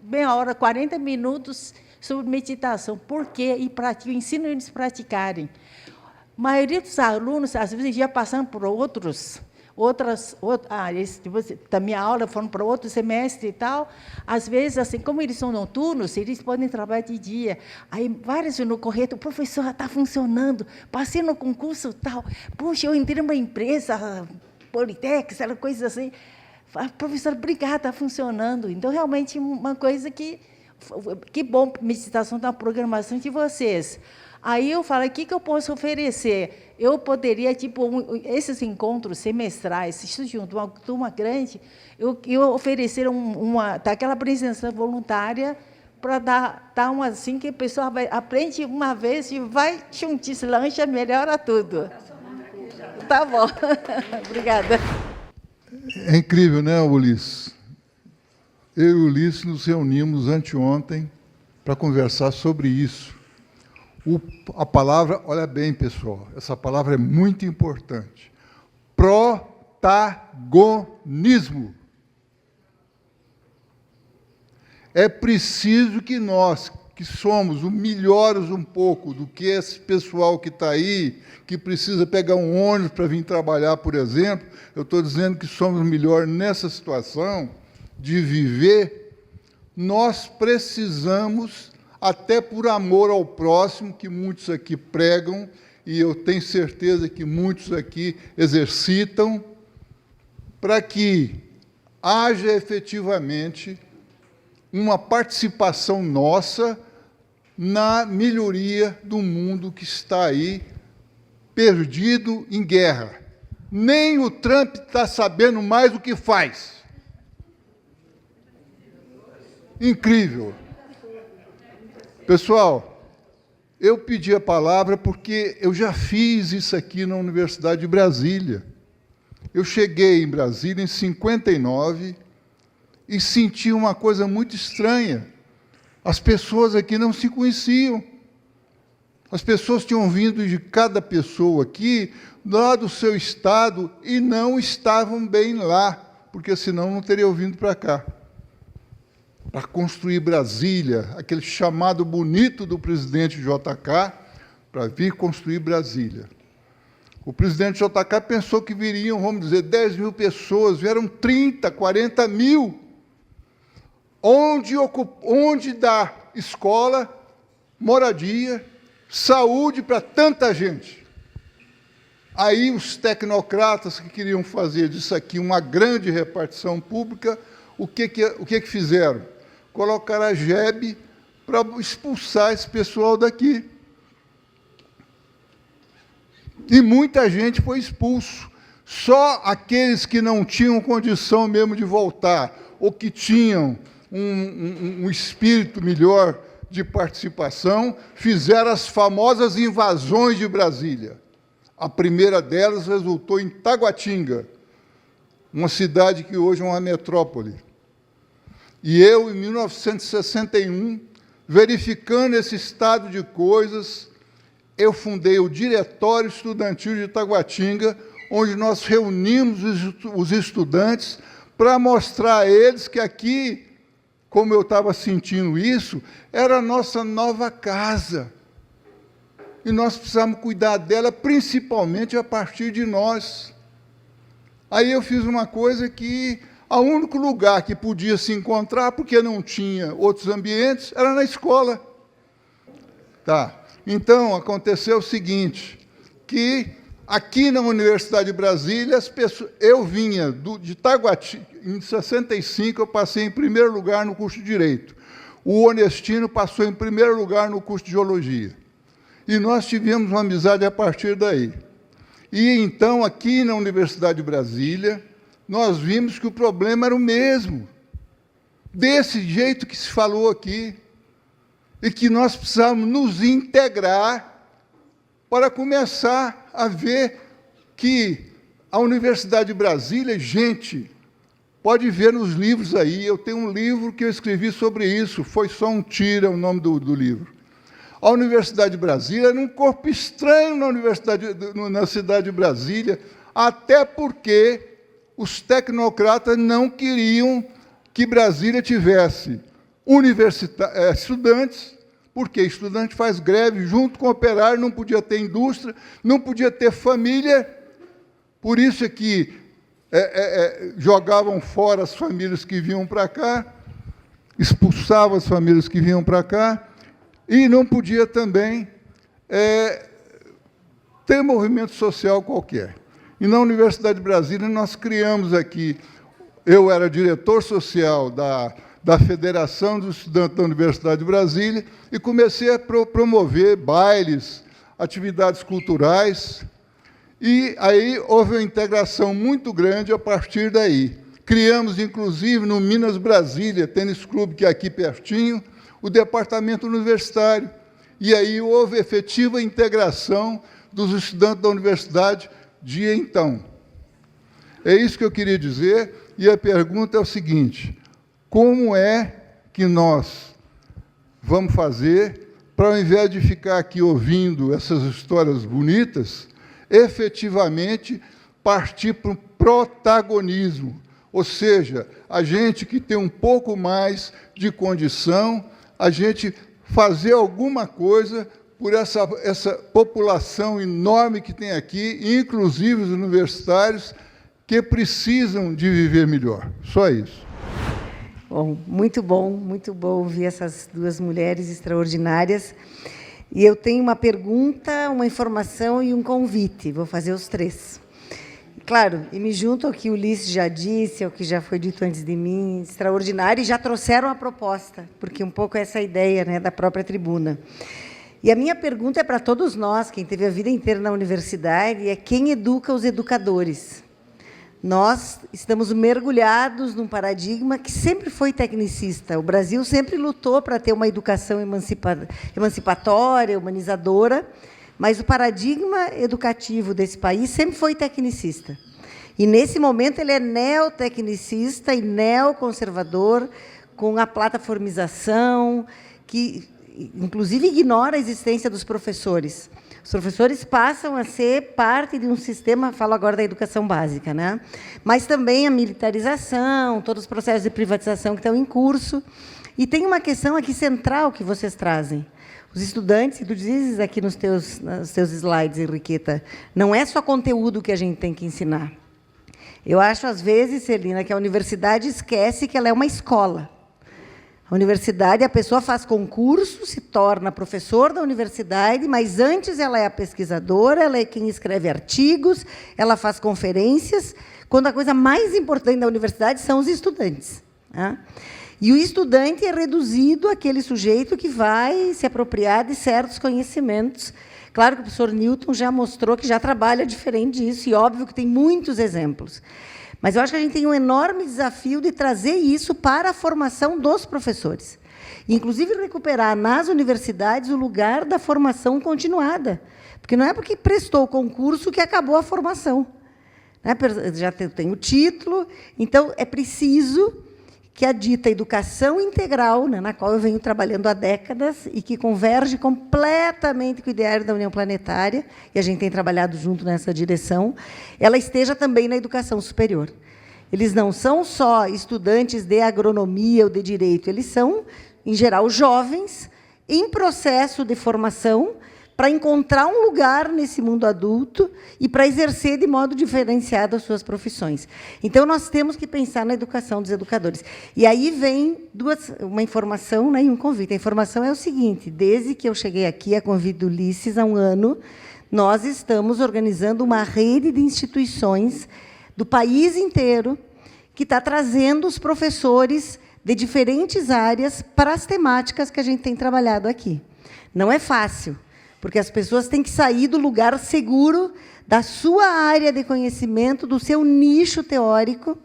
meia hora, 40 minutos sobre meditação. Por quê? E eu ensino eles a praticarem. A maioria dos alunos, às vezes, já passando por da minha aula foram para outro semestre e tal. Às vezes, assim, como eles são noturnos, eles podem trabalhar de dia. Aí, vários no correto, professor, está funcionando, passei no concurso tal. Puxa, eu entrei numa empresa, Politec, aquela coisa assim. Professor, obrigada, está funcionando. Então, realmente, uma coisa que bom, meditação da programação de vocês. Aí eu falei, o que eu posso oferecer? Eu poderia, esses encontros semestrais, isso junto, uma turma grande, eu oferecer daquela presença voluntária para dar uma assim, que a pessoa aprende uma vez e vai juntinho, se lancha, melhora tudo. Tá bom. Obrigada. É incrível, né, Ulisses? Eu e o Ulisses nos reunimos anteontem para conversar sobre isso. A palavra, olha bem, pessoal, essa palavra é muito importante. Protagonismo. É preciso que nós, que somos melhores um pouco do que esse pessoal que está aí, que precisa pegar um ônibus para vir trabalhar, por exemplo, eu estou dizendo que somos melhores nessa situação de viver, nós precisamos, até por amor ao próximo, que muitos aqui pregam, e eu tenho certeza que muitos aqui exercitam, para que haja efetivamente uma participação nossa na melhoria do mundo que está aí perdido em guerra. Nem o Trump está sabendo mais o que faz. Incrível. Pessoal, eu pedi a palavra porque eu já fiz isso aqui na Universidade de Brasília. Eu cheguei em Brasília em 59 e senti uma coisa muito estranha. As pessoas aqui não se conheciam. As pessoas tinham vindo de cada pessoa aqui, lá do seu estado, e não estavam bem lá, porque senão não teriam vindo para cá. Para construir Brasília, aquele chamado bonito do presidente JK, para vir construir Brasília. O presidente JK pensou que viriam, vamos dizer, 10 mil pessoas, vieram 30, 40 mil. Onde dá escola, moradia, saúde para tanta gente. Aí os tecnocratas que queriam fazer disso aqui uma grande repartição pública, O que fizeram? Colocaram a GEB para expulsar esse pessoal daqui. E muita gente foi expulso. Só aqueles que não tinham condição mesmo de voltar, ou que tinham um espírito melhor de participação, fizeram as famosas invasões de Brasília. A primeira delas resultou em Taguatinga, uma cidade que hoje é uma metrópole. E eu, em 1961, verificando esse estado de coisas, eu fundei o Diretório Estudantil de Taguatinga, onde nós reunimos os estudantes para mostrar a eles que aqui, como eu estava sentindo isso, era a nossa nova casa. E nós precisamos cuidar dela, principalmente a partir de nós. Aí eu fiz uma coisa que o único lugar que podia se encontrar, porque não tinha outros ambientes, era na escola. Tá. Então, aconteceu o seguinte, que aqui na Universidade de Brasília, eu vinha de Taguatinga, em 65 eu passei em primeiro lugar no curso de Direito. O Honestino passou em primeiro lugar no curso de Geologia. E nós tivemos uma amizade a partir daí. E então, aqui na Universidade de Brasília, nós vimos que o problema era o mesmo, desse jeito que se falou aqui, e que nós precisávamos nos integrar para começar a ver que a Universidade de Brasília, gente, pode ver nos livros aí, eu tenho um livro que eu escrevi sobre isso, Foi Só um Tiro, é o nome do livro. A Universidade de Brasília era um corpo estranho na cidade de Brasília, até porque os tecnocratas não queriam que Brasília tivesse estudantes, porque estudante faz greve junto com o operário, não podia ter indústria, não podia ter família, por isso é que jogavam fora as famílias que vinham para cá, expulsavam as famílias que vinham para cá, e não podia também ter movimento social qualquer. E na Universidade de Brasília nós criamos aqui, eu era diretor social da Federação dos Estudantes da Universidade de Brasília e comecei a promover bailes, atividades culturais, e aí houve uma integração muito grande a partir daí. Criamos, inclusive, no Minas Brasília, Tênis Clube, que é aqui pertinho, o departamento universitário. E aí houve efetiva integração dos estudantes da universidade de então. É isso que eu queria dizer, e a pergunta é o seguinte: como é que nós vamos fazer para, ao invés de ficar aqui ouvindo essas histórias bonitas, efetivamente partir para o protagonismo? Ou seja, a gente que tem um pouco mais de condição, a gente fazer alguma coisa por essa população enorme que tem aqui, inclusive os universitários, que precisam de viver melhor. Só isso. Bom, muito bom ouvir essas duas mulheres extraordinárias. E eu tenho uma pergunta, uma informação e um convite. Vou fazer os três. Claro, e me junto ao que o Ulisses já disse, ao que já foi dito antes de mim, extraordinário, e já trouxeram a proposta, porque um pouco essa ideia, né, da própria tribuna. E a minha pergunta é para todos nós, quem teve a vida inteira na universidade, é quem educa os educadores? Nós estamos mergulhados num paradigma que sempre foi tecnicista. O Brasil sempre lutou para ter uma educação emancipatória, humanizadora, mas o paradigma educativo desse país sempre foi tecnicista. E, nesse momento, ele é neotecnicista e neoconservador, com a plataformização, que, inclusive, ignora a existência dos professores. Os professores passam a ser parte de um sistema, falo agora da educação básica, né? Mas também a militarização, todos os processos de privatização que estão em curso. E tem uma questão aqui central que vocês trazem. Os estudantes, e tu dizes aqui nos teus slides, Henriqueta, não é só conteúdo que a gente tem que ensinar. Eu acho, às vezes, Celina, que a universidade esquece que ela é uma escola. A universidade, a pessoa faz concurso, se torna professor da universidade, mas antes ela é a pesquisadora, ela é quem escreve artigos, ela faz conferências, quando a coisa mais importante da universidade são os estudantes. né? E o estudante é reduzido àquele sujeito que vai se apropriar de certos conhecimentos. Claro que o professor Newton já mostrou que já trabalha diferente disso, e óbvio que tem muitos exemplos. Mas eu acho que a gente tem um enorme desafio de trazer isso para a formação dos professores. Inclusive, recuperar nas universidades o lugar da formação continuada. Porque não é porque prestou o concurso que acabou a formação, né? Já tem o título, então é preciso que a dita educação integral, né, na qual eu venho trabalhando há décadas e que converge completamente com o ideário da União Planetária, e a gente tem trabalhado junto nessa direção, ela esteja também na educação superior. Eles não são só estudantes de agronomia ou de direito, eles são, em geral, jovens em processo de formação para encontrar um lugar nesse mundo adulto e para exercer de modo diferenciado as suas profissões. Então, nós temos que pensar na educação dos educadores. E aí vem uma informação, né, e um convite. A informação é o seguinte: desde que eu cheguei aqui, a convite do Ulisses, há um ano, nós estamos organizando uma rede de instituições do país inteiro que está trazendo os professores de diferentes áreas para as temáticas que a gente tem trabalhado aqui. Não é fácil, porque as pessoas têm que sair do lugar seguro da sua área de conhecimento, do seu nicho teórico,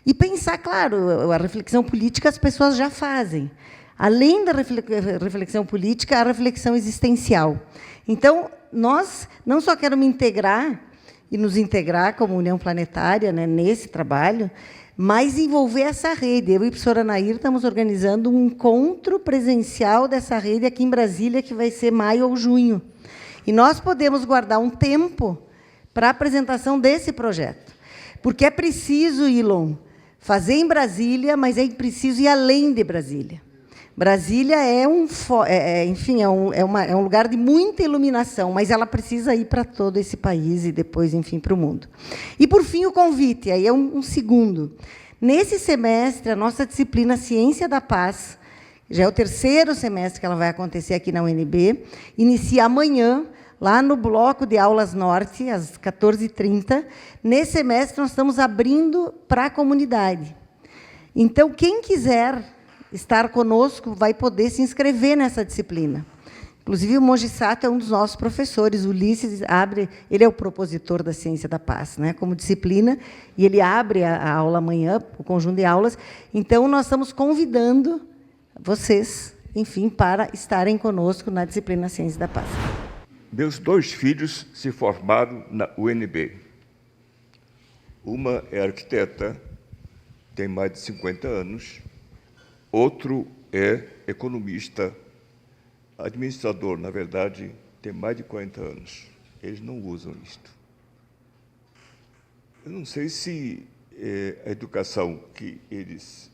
e pensar, claro, a reflexão política as pessoas já fazem. Além da reflexão política, a reflexão existencial. Então, nós não só queremos integrar e nos integrar como União Planetária, né, nesse trabalho, mas envolver essa rede. Eu e a professora Anair estamos organizando um encontro presencial dessa rede aqui em Brasília, que vai ser maio ou junho. E nós podemos guardar um tempo para a apresentação desse projeto. Porque é preciso, Ilon, fazer em Brasília, mas é preciso ir além de Brasília. Brasília é um lugar de muita iluminação, mas ela precisa ir para todo esse país e depois, enfim, para o mundo. E, por fim, o convite, aí é um segundo. Nesse semestre, a nossa disciplina Ciência da Paz, já é o 3º semestre que ela vai acontecer aqui na UNB, inicia amanhã, lá no Bloco de Aulas Norte, às 14h30. Nesse semestre, nós estamos abrindo para a comunidade. Então, quem quiser estar conosco vai poder se inscrever nessa disciplina. Inclusive, o Monge Sato é um dos nossos professores. O Ulisses abre, ele é o propositor da Ciência da Paz, né, como disciplina, e ele abre a aula amanhã, o conjunto de aulas. Então, nós estamos convidando vocês, enfim, para estarem conosco na disciplina Ciência da Paz. Meus 2 filhos se formaram na UNB. Uma é arquiteta, tem mais de 50 anos. Outro é economista, administrador, na verdade, tem mais de 40 anos. Eles não usam isto. Eu não sei se a educação que eles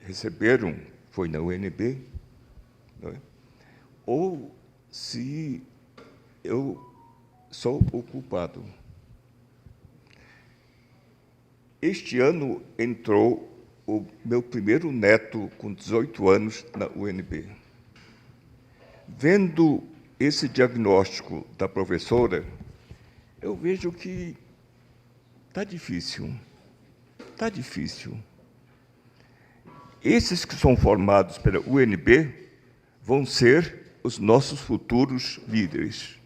receberam foi na UNB, não é? Ou se eu sou o culpado. Este ano entrou o meu primeiro neto, com 18 anos, na UNB. Vendo esse diagnóstico da professora, eu vejo que está difícil. Está difícil. Esses que são formados pela UNB vão ser os nossos futuros líderes.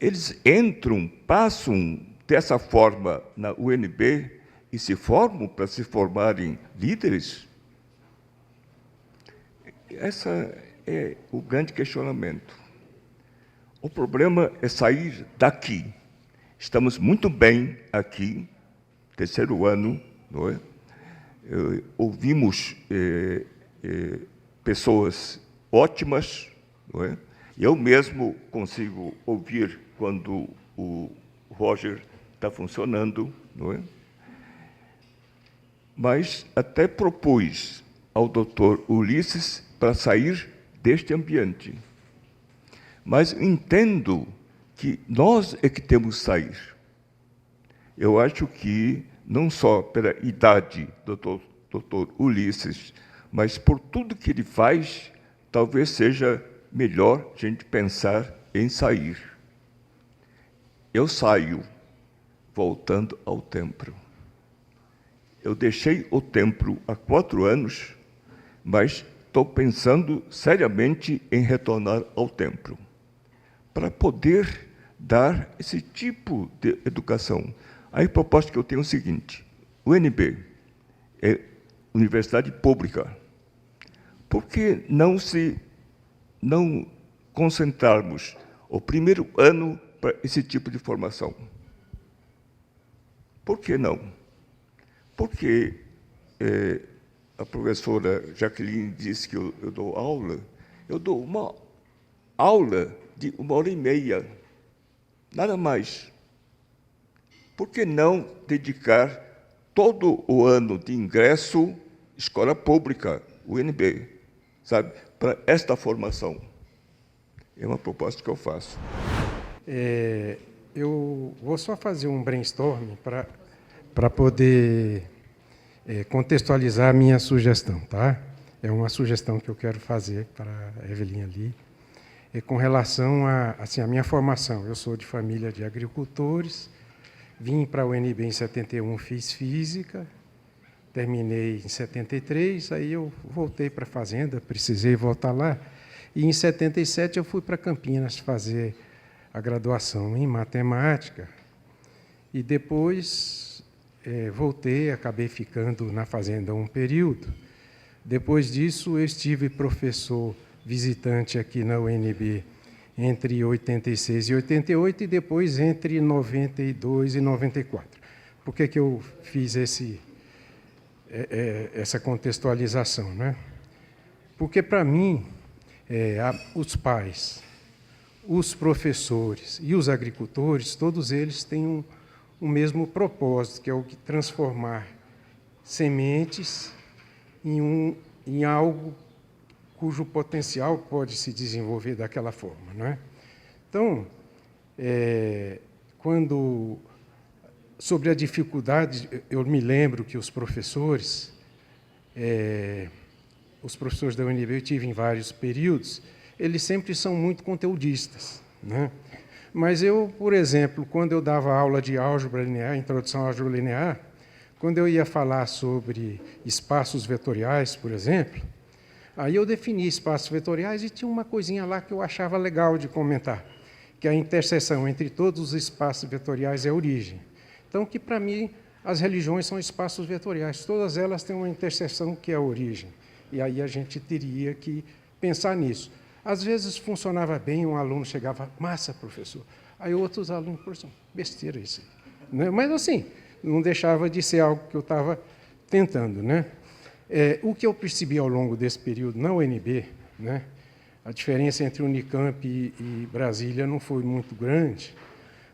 Eles entram, passam dessa forma na UNB e se formam para se formarem líderes? Esse é o grande questionamento. O problema é sair daqui. Estamos muito bem aqui, 3º ano, não é? Ouvimos pessoas ótimas, não é? Eu mesmo consigo ouvir quando o Roger está funcionando, não é? Mas até propus ao doutor Ulisses para sair deste ambiente. Mas entendo que nós é que temos que sair. Eu acho que, não só pela idade do doutor Ulisses, mas por tudo que ele faz, talvez seja melhor a gente pensar em sair. Eu saio, voltando ao templo. Eu deixei o templo há 4 anos, mas estou pensando seriamente em retornar ao templo, para poder dar esse tipo de educação. Aí a proposta que eu tenho é o seguinte: o UNB é universidade pública. Por que não concentrarmos o primeiro ano para esse tipo de formação? Por que não? Porque a professora Jaqueline disse que eu dou aula, eu dou uma aula de 1h30, nada mais. Por que não dedicar todo o ano de ingresso escola pública, UNB, sabe, para esta formação? É uma proposta que eu faço. Eu vou só fazer um brainstorming para poder contextualizar a minha sugestão, tá? É uma sugestão que eu quero fazer para a Evelyn ali. Com relação a minha formação. Eu sou de família de agricultores, vim para a UNB em 71, fiz física, terminei em 73, aí eu voltei para a fazenda, precisei voltar lá, e em 77 eu fui para Campinas fazer a graduação em matemática, e depois voltei, acabei ficando na fazenda um período. Depois disso, eu estive professor visitante aqui na UNB entre 86 e 88 e depois entre 92 e 94. Por que eu fiz essa contextualização, né? Porque, para mim, os pais, os professores e os agricultores, todos eles têm um mesmo propósito, que é o de transformar sementes em algo cujo potencial pode se desenvolver daquela forma, não é? Então, sobre a dificuldade, eu me lembro que os professores da UNB, eu tive em vários períodos, eles sempre são muito conteudistas, né? Mas eu, por exemplo, quando eu dava aula de álgebra linear, introdução à álgebra linear, quando eu ia falar sobre espaços vetoriais, por exemplo, aí eu defini espaços vetoriais e tinha uma coisinha lá que eu achava legal de comentar, que a interseção entre todos os espaços vetoriais é a origem. Então, que para mim, as religiões são espaços vetoriais, todas elas têm uma interseção que é a origem. E aí a gente teria que pensar nisso. Às vezes funcionava bem, um aluno chegava, massa, professor. Aí outros alunos, professor, besteira isso aí, né? Mas assim, não deixava de ser algo que eu estava tentando, né? O que eu percebi ao longo desse período na UNB, né, a diferença entre Unicamp e Brasília não foi muito grande,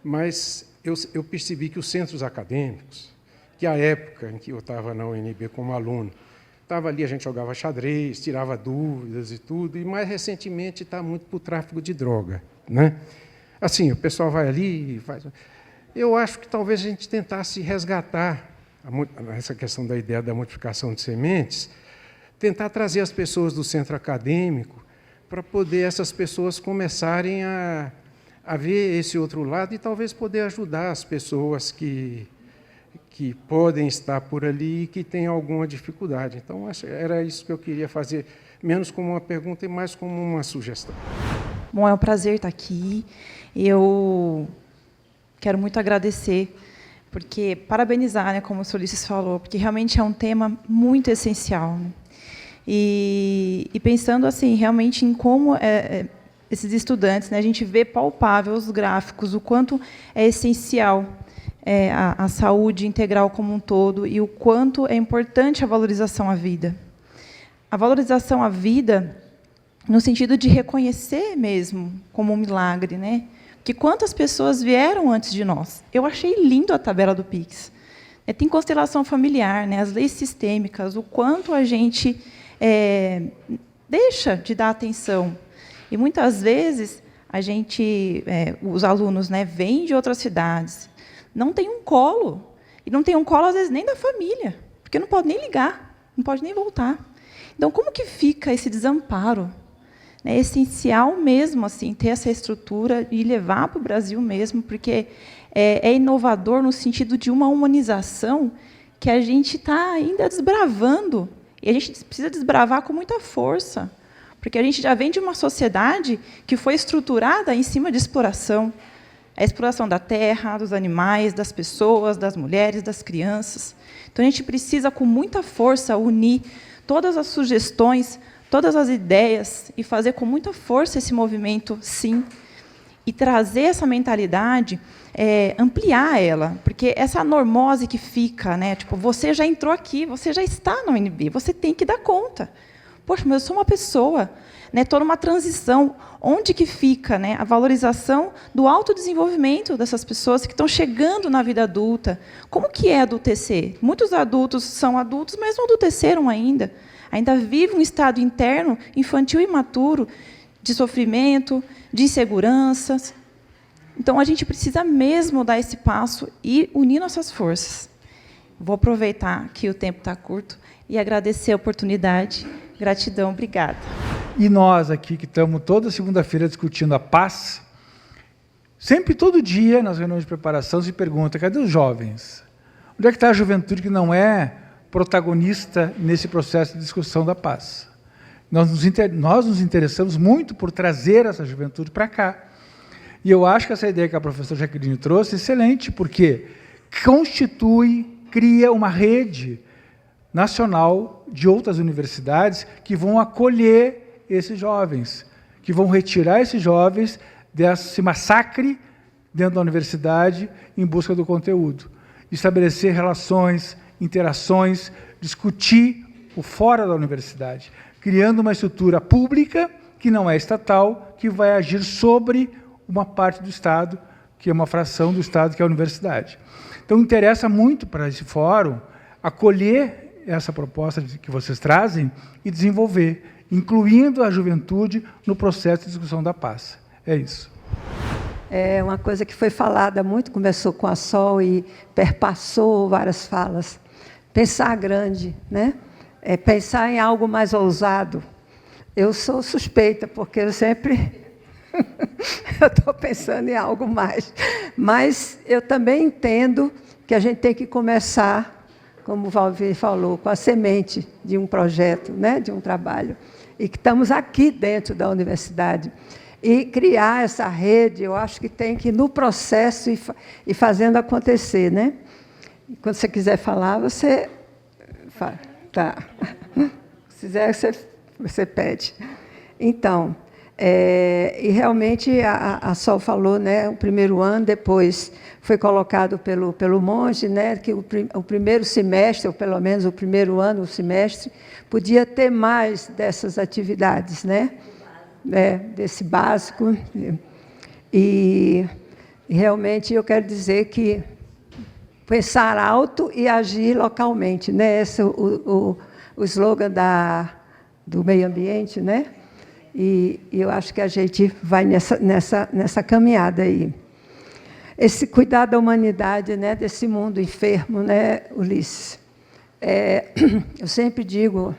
mas eu percebi que os centros acadêmicos, que a época em que eu estava na UNB como aluno, estava ali, a gente jogava xadrez, tirava dúvidas e tudo, e mais recentemente está muito para o tráfico de droga, né? Assim, o pessoal vai ali e faz... Eu acho que talvez a gente tentasse resgatar essa questão da ideia da multiplicação de sementes, tentar trazer as pessoas do centro acadêmico para poder essas pessoas começarem a ver esse outro lado e talvez poder ajudar as pessoas que podem estar por ali e que têm alguma dificuldade. Então, era isso que eu queria fazer, menos como uma pergunta e mais como uma sugestão. Bom, é um prazer estar aqui. Eu quero muito agradecer, porque parabenizar, né, como o senhor Ulisses falou, porque realmente é um tema muito essencial, né? E pensando assim, realmente em como esses estudantes, né, a gente vê palpável os gráficos, o quanto é essencial a saúde integral como um todo e o quanto é importante a valorização à vida. A valorização à vida no sentido de reconhecer mesmo como um milagre, né? Que quantas pessoas vieram antes de nós. Eu achei lindo a tabela do PIX. Tem constelação familiar, né? As leis sistêmicas, o quanto a gente deixa de dar atenção. E muitas vezes a gente, os alunos, né, vêm de outras cidades, não tem um colo, e não tem um colo às vezes nem da família, porque não pode nem ligar, não pode nem voltar. Então, como que fica esse desamparo? É essencial mesmo assim ter essa estrutura e levar para o Brasil mesmo, porque é inovador no sentido de uma humanização que a gente está ainda desbravando, e a gente precisa desbravar com muita força, porque a gente já vem de uma sociedade que foi estruturada em cima de exploração. A exploração da terra, dos animais, das pessoas, das mulheres, das crianças. Então, a gente precisa, com muita força, unir todas as sugestões, todas as ideias, e fazer com muita força esse movimento, sim, e trazer essa mentalidade, ampliar ela, porque essa normose que fica, né, tipo, você já entrou aqui, você já está na UNB, você tem que dar conta. Poxa, mas eu sou uma pessoa, né, estou numa transição. Onde que fica, né, a valorização do autodesenvolvimento dessas pessoas que estão chegando na vida adulta? Como que é adultecer? Muitos adultos são adultos, mas não adulteceram ainda. Ainda vivem um estado interno, infantil e imaturo, de sofrimento, de inseguranças. Então, a gente precisa mesmo dar esse passo e unir nossas forças. Vou aproveitar que o tempo está curto e agradecer a oportunidade. Gratidão, obrigada. E nós aqui, que estamos toda segunda-feira discutindo a paz, sempre, todo dia, nas reuniões de preparação, se pergunta, cadê os jovens? Onde é que está a juventude que não é protagonista nesse processo de discussão da paz? Nós nos interessamos muito por trazer essa juventude para cá. E eu acho que essa ideia que a professora Jaqueline trouxe é excelente, porque cria uma rede nacional de outras universidades que vão acolher esses jovens, que vão retirar esses jovens desse massacre dentro da universidade em busca do conteúdo. Estabelecer relações, interações, discutir o fora da universidade, criando uma estrutura pública, que não é estatal, que vai agir sobre uma parte do Estado, que é uma fração do Estado, que é a universidade. Então, interessa muito para esse fórum acolher essa proposta que vocês trazem e desenvolver, incluindo a juventude no processo de discussão da paz. É isso. É uma coisa que foi falada muito, começou com a Sol e perpassou várias falas. Pensar grande, né? Pensar em algo mais ousado. Eu sou suspeita, porque eu sempre estou pensando em algo mais. Mas eu também entendo que a gente tem que começar, como o Valvir falou, com a semente de um projeto, né, de um trabalho. E que estamos aqui dentro da universidade. E criar essa rede, eu acho que tem que ir no processo e fazendo acontecer, né? Quando você quiser falar, você fala. Tá. Se quiser, você pede. Então, e realmente a Sol falou, né, o primeiro ano, depois foi colocado pelo monge, né, que o primeiro semestre, ou pelo menos o primeiro ano, o semestre, podia ter mais dessas atividades, né, desse básico. E realmente eu quero dizer que pensar alto e agir localmente, né, esse é o slogan do meio ambiente, né? E eu acho que a gente vai nessa caminhada aí. Esse cuidar da humanidade, né, desse mundo enfermo, né, Ulisses? Eu sempre digo,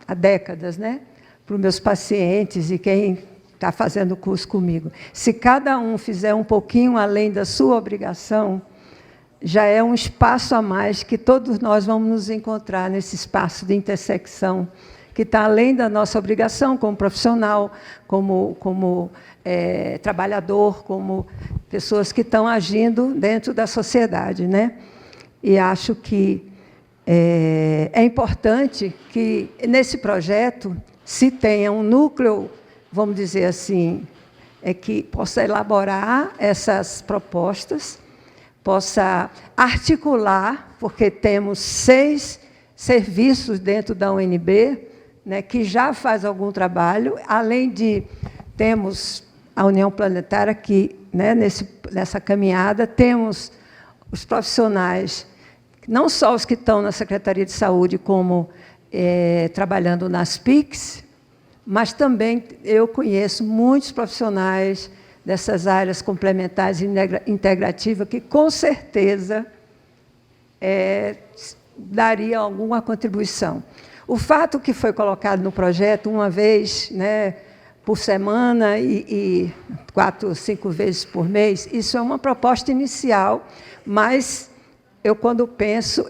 há décadas, né, para os meus pacientes e quem está fazendo o curso comigo, se cada um fizer um pouquinho além da sua obrigação, já é um espaço a mais que todos nós vamos nos encontrar nesse espaço de intersecção, que está além da nossa obrigação como profissional, como trabalhador, como pessoas que estão agindo dentro da sociedade, né? E acho que é importante que, nesse projeto, se tenha um núcleo, vamos dizer assim, que possa elaborar essas propostas, possa articular, porque temos 6 serviços dentro da UNB, né, que já faz algum trabalho, além de temos a União Planetária, que, né, nessa caminhada, temos os profissionais, não só os que estão na Secretaria de Saúde, como trabalhando nas PICs, mas também eu conheço muitos profissionais dessas áreas complementares e integrativas que, com certeza, daria alguma contribuição. O fato que foi colocado no projeto uma vez, né, por semana e 4 ou 5 vezes por mês, isso é uma proposta inicial, mas quando penso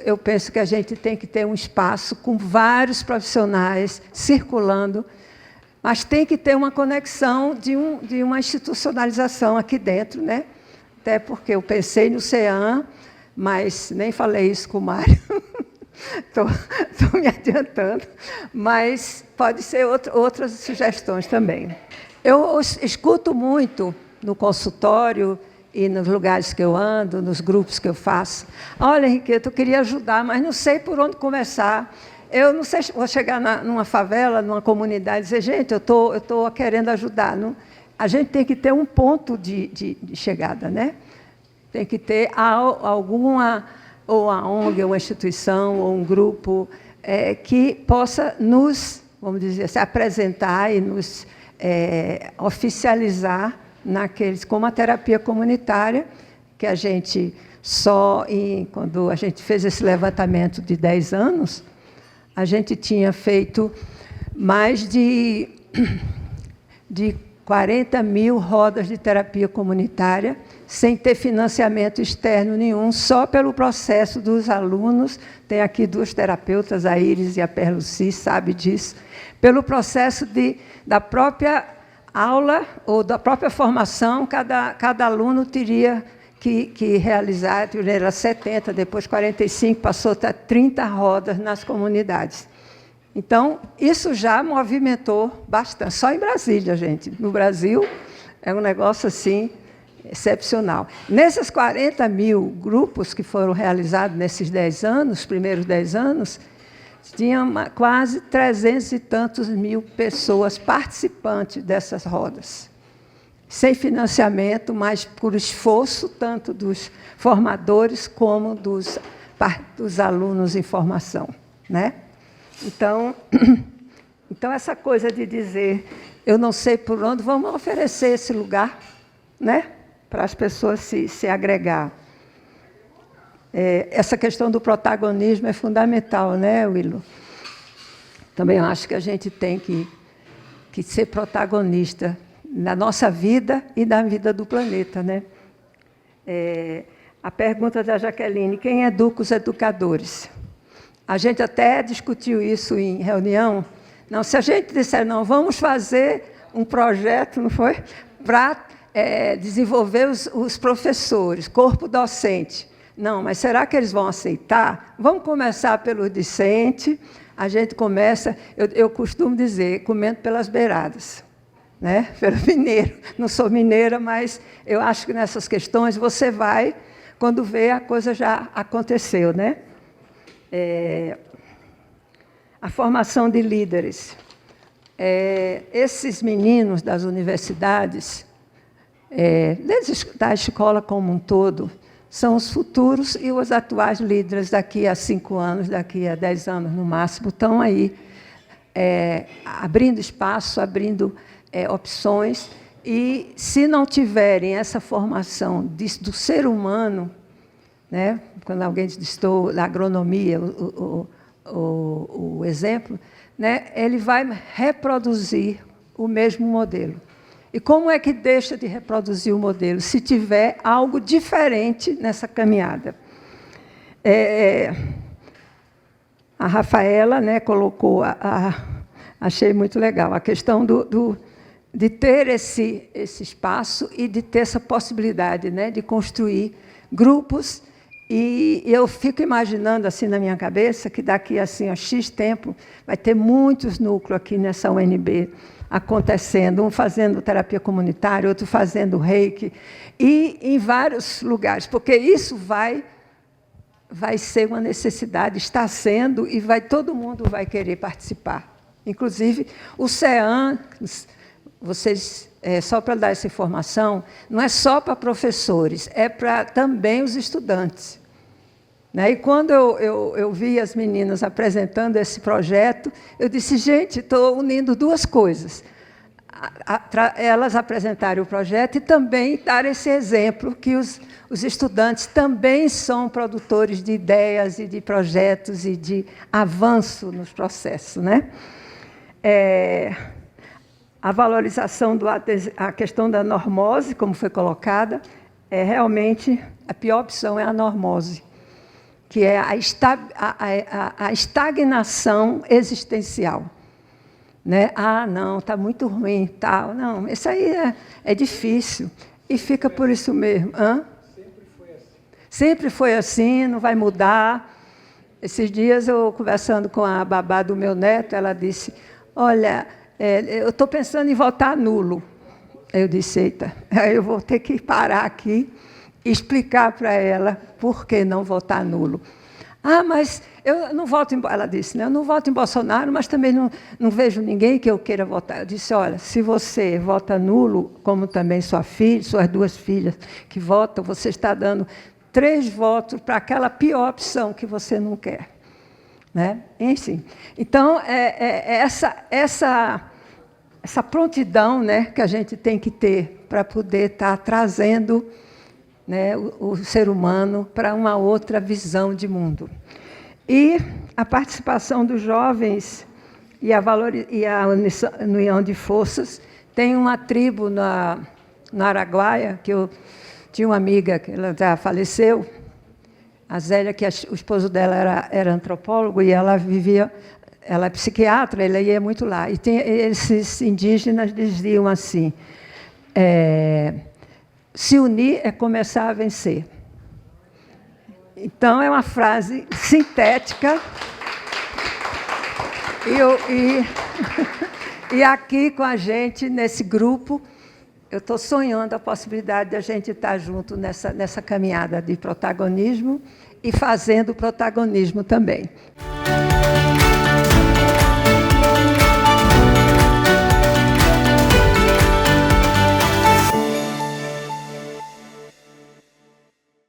que a gente tem que ter um espaço com vários profissionais circulando, mas tem que ter uma conexão de uma institucionalização aqui dentro, né? Até porque eu pensei no CEAM, mas nem falei isso com o Mário. Estou me adiantando, mas pode ser outras sugestões também. Eu escuto muito no consultório e nos lugares que eu ando, nos grupos que eu faço. Olha, Henriqueta, eu queria ajudar, mas não sei por onde começar. Eu não sei, vou chegar numa favela, numa comunidade, e dizer, gente, eu estou querendo ajudar. Não, a gente tem que ter um ponto de chegada, né? Tem que ter alguma, ou a ONG, ou uma instituição, ou um grupo, que possa nos, vamos dizer, se apresentar e nos oficializar como a terapia comunitária, que a gente quando a gente fez esse levantamento de 10 anos, a gente tinha feito mais de 40 mil rodas de terapia comunitária, sem ter financiamento externo nenhum, só pelo processo dos alunos. Tem aqui 2 terapeutas, a Iris e a Perluci, sabe disso. Pelo processo da própria aula ou da própria formação, cada aluno teria que realizar, primeiro era 70, depois 45, passou até 30 rodas nas comunidades. Então, isso já movimentou bastante. Só em Brasília, gente. No Brasil, é um negócio assim excepcional. Nesses 40 mil grupos que foram realizados nesses 10 anos, primeiros 10 anos, tinha quase 300 e tantos mil pessoas participantes dessas rodas. Sem financiamento, mas por esforço tanto dos formadores como dos alunos em formação, né? Então, essa coisa de dizer, eu não sei por onde, vamos oferecer esse lugar, né? Para as pessoas se agregar. Essa questão do protagonismo é fundamental, né, Willo? Também acho que a gente tem que ser protagonista na nossa vida e na vida do planeta, né? A pergunta da Jaqueline, quem educa os educadores? A gente até discutiu isso em reunião. Não, se a gente disser, não, vamos fazer um projeto, não foi? Para desenvolver os professores, corpo docente. Não, mas será que eles vão aceitar? Vamos começar pelo discente. A gente começa, eu costumo dizer, comendo pelas beiradas, né? Pelo mineiro. Não sou mineira, mas eu acho que nessas questões você vai, quando vê, a coisa já aconteceu, né? A formação de líderes. Esses meninos das universidades, desde da escola como um todo, são os futuros e os atuais líderes daqui a 5 anos, daqui a 10 anos no máximo, estão aí abrindo espaço, abrindo opções, e se não tiverem essa formação do ser humano, né, quando alguém estou da agronomia, o exemplo, né, ele vai reproduzir o mesmo modelo. E como é que deixa de reproduzir o modelo? Se tiver algo diferente nessa caminhada. A Rafaela, né, colocou, achei muito legal, a questão de ter esse espaço e de ter essa possibilidade, né, de construir grupos. E eu fico imaginando assim na minha cabeça que daqui assim, a X tempo vai ter muitos núcleos aqui nessa UNB acontecendo, um fazendo terapia comunitária, outro fazendo reiki, e em vários lugares, porque isso vai ser uma necessidade, está sendo, e todo mundo vai querer participar. Inclusive, o CEAM, vocês, só para dar essa informação, não é só para professores, é para também os estudantes. Né? E quando eu vi as meninas apresentando esse projeto, eu disse, gente, estou unindo 2 coisas. Elas apresentarem o projeto e também dar esse exemplo que os estudantes também são produtores de ideias e de projetos e de avanço nos processos. Né? A valorização, a questão da normose, como foi colocada, realmente a pior opção é a normose. que é a estagnação existencial. Né? Ah, não, está muito ruim, tal. Não, isso aí é difícil. E fica por isso mesmo. Hã? Sempre foi assim, não vai mudar. Esses dias, eu conversando com a babá do meu neto, ela disse, olha, eu estou pensando em votar nulo. Eu disse, eita, eu vou ter que parar aqui e explicar para ela por que não votar nulo. Ah, mas eu não voto em... Ela disse, né, eu não voto em Bolsonaro, mas também não vejo ninguém que eu queira votar. Eu disse, olha, se você vota nulo, como também sua filha, suas duas filhas que votam, você está dando 3 votos para aquela pior opção que você não quer. Né? Enfim, então, essa prontidão, né, que a gente tem que ter para poder estar trazendo, né, o ser humano para uma outra visão de mundo. E a participação dos jovens e a união de forças. Tem uma tribo no Araguaia, que eu tinha uma amiga, que ela já faleceu, a Zélia, que o esposo dela era antropólogo, e ela é psiquiatra, ela ia muito lá. E esses indígenas diziam assim, se unir é começar a vencer. Então, é uma frase sintética. E aqui com a gente, nesse grupo, eu estou sonhando a possibilidade de a gente estar junto nessa caminhada de protagonismo e fazendo protagonismo também.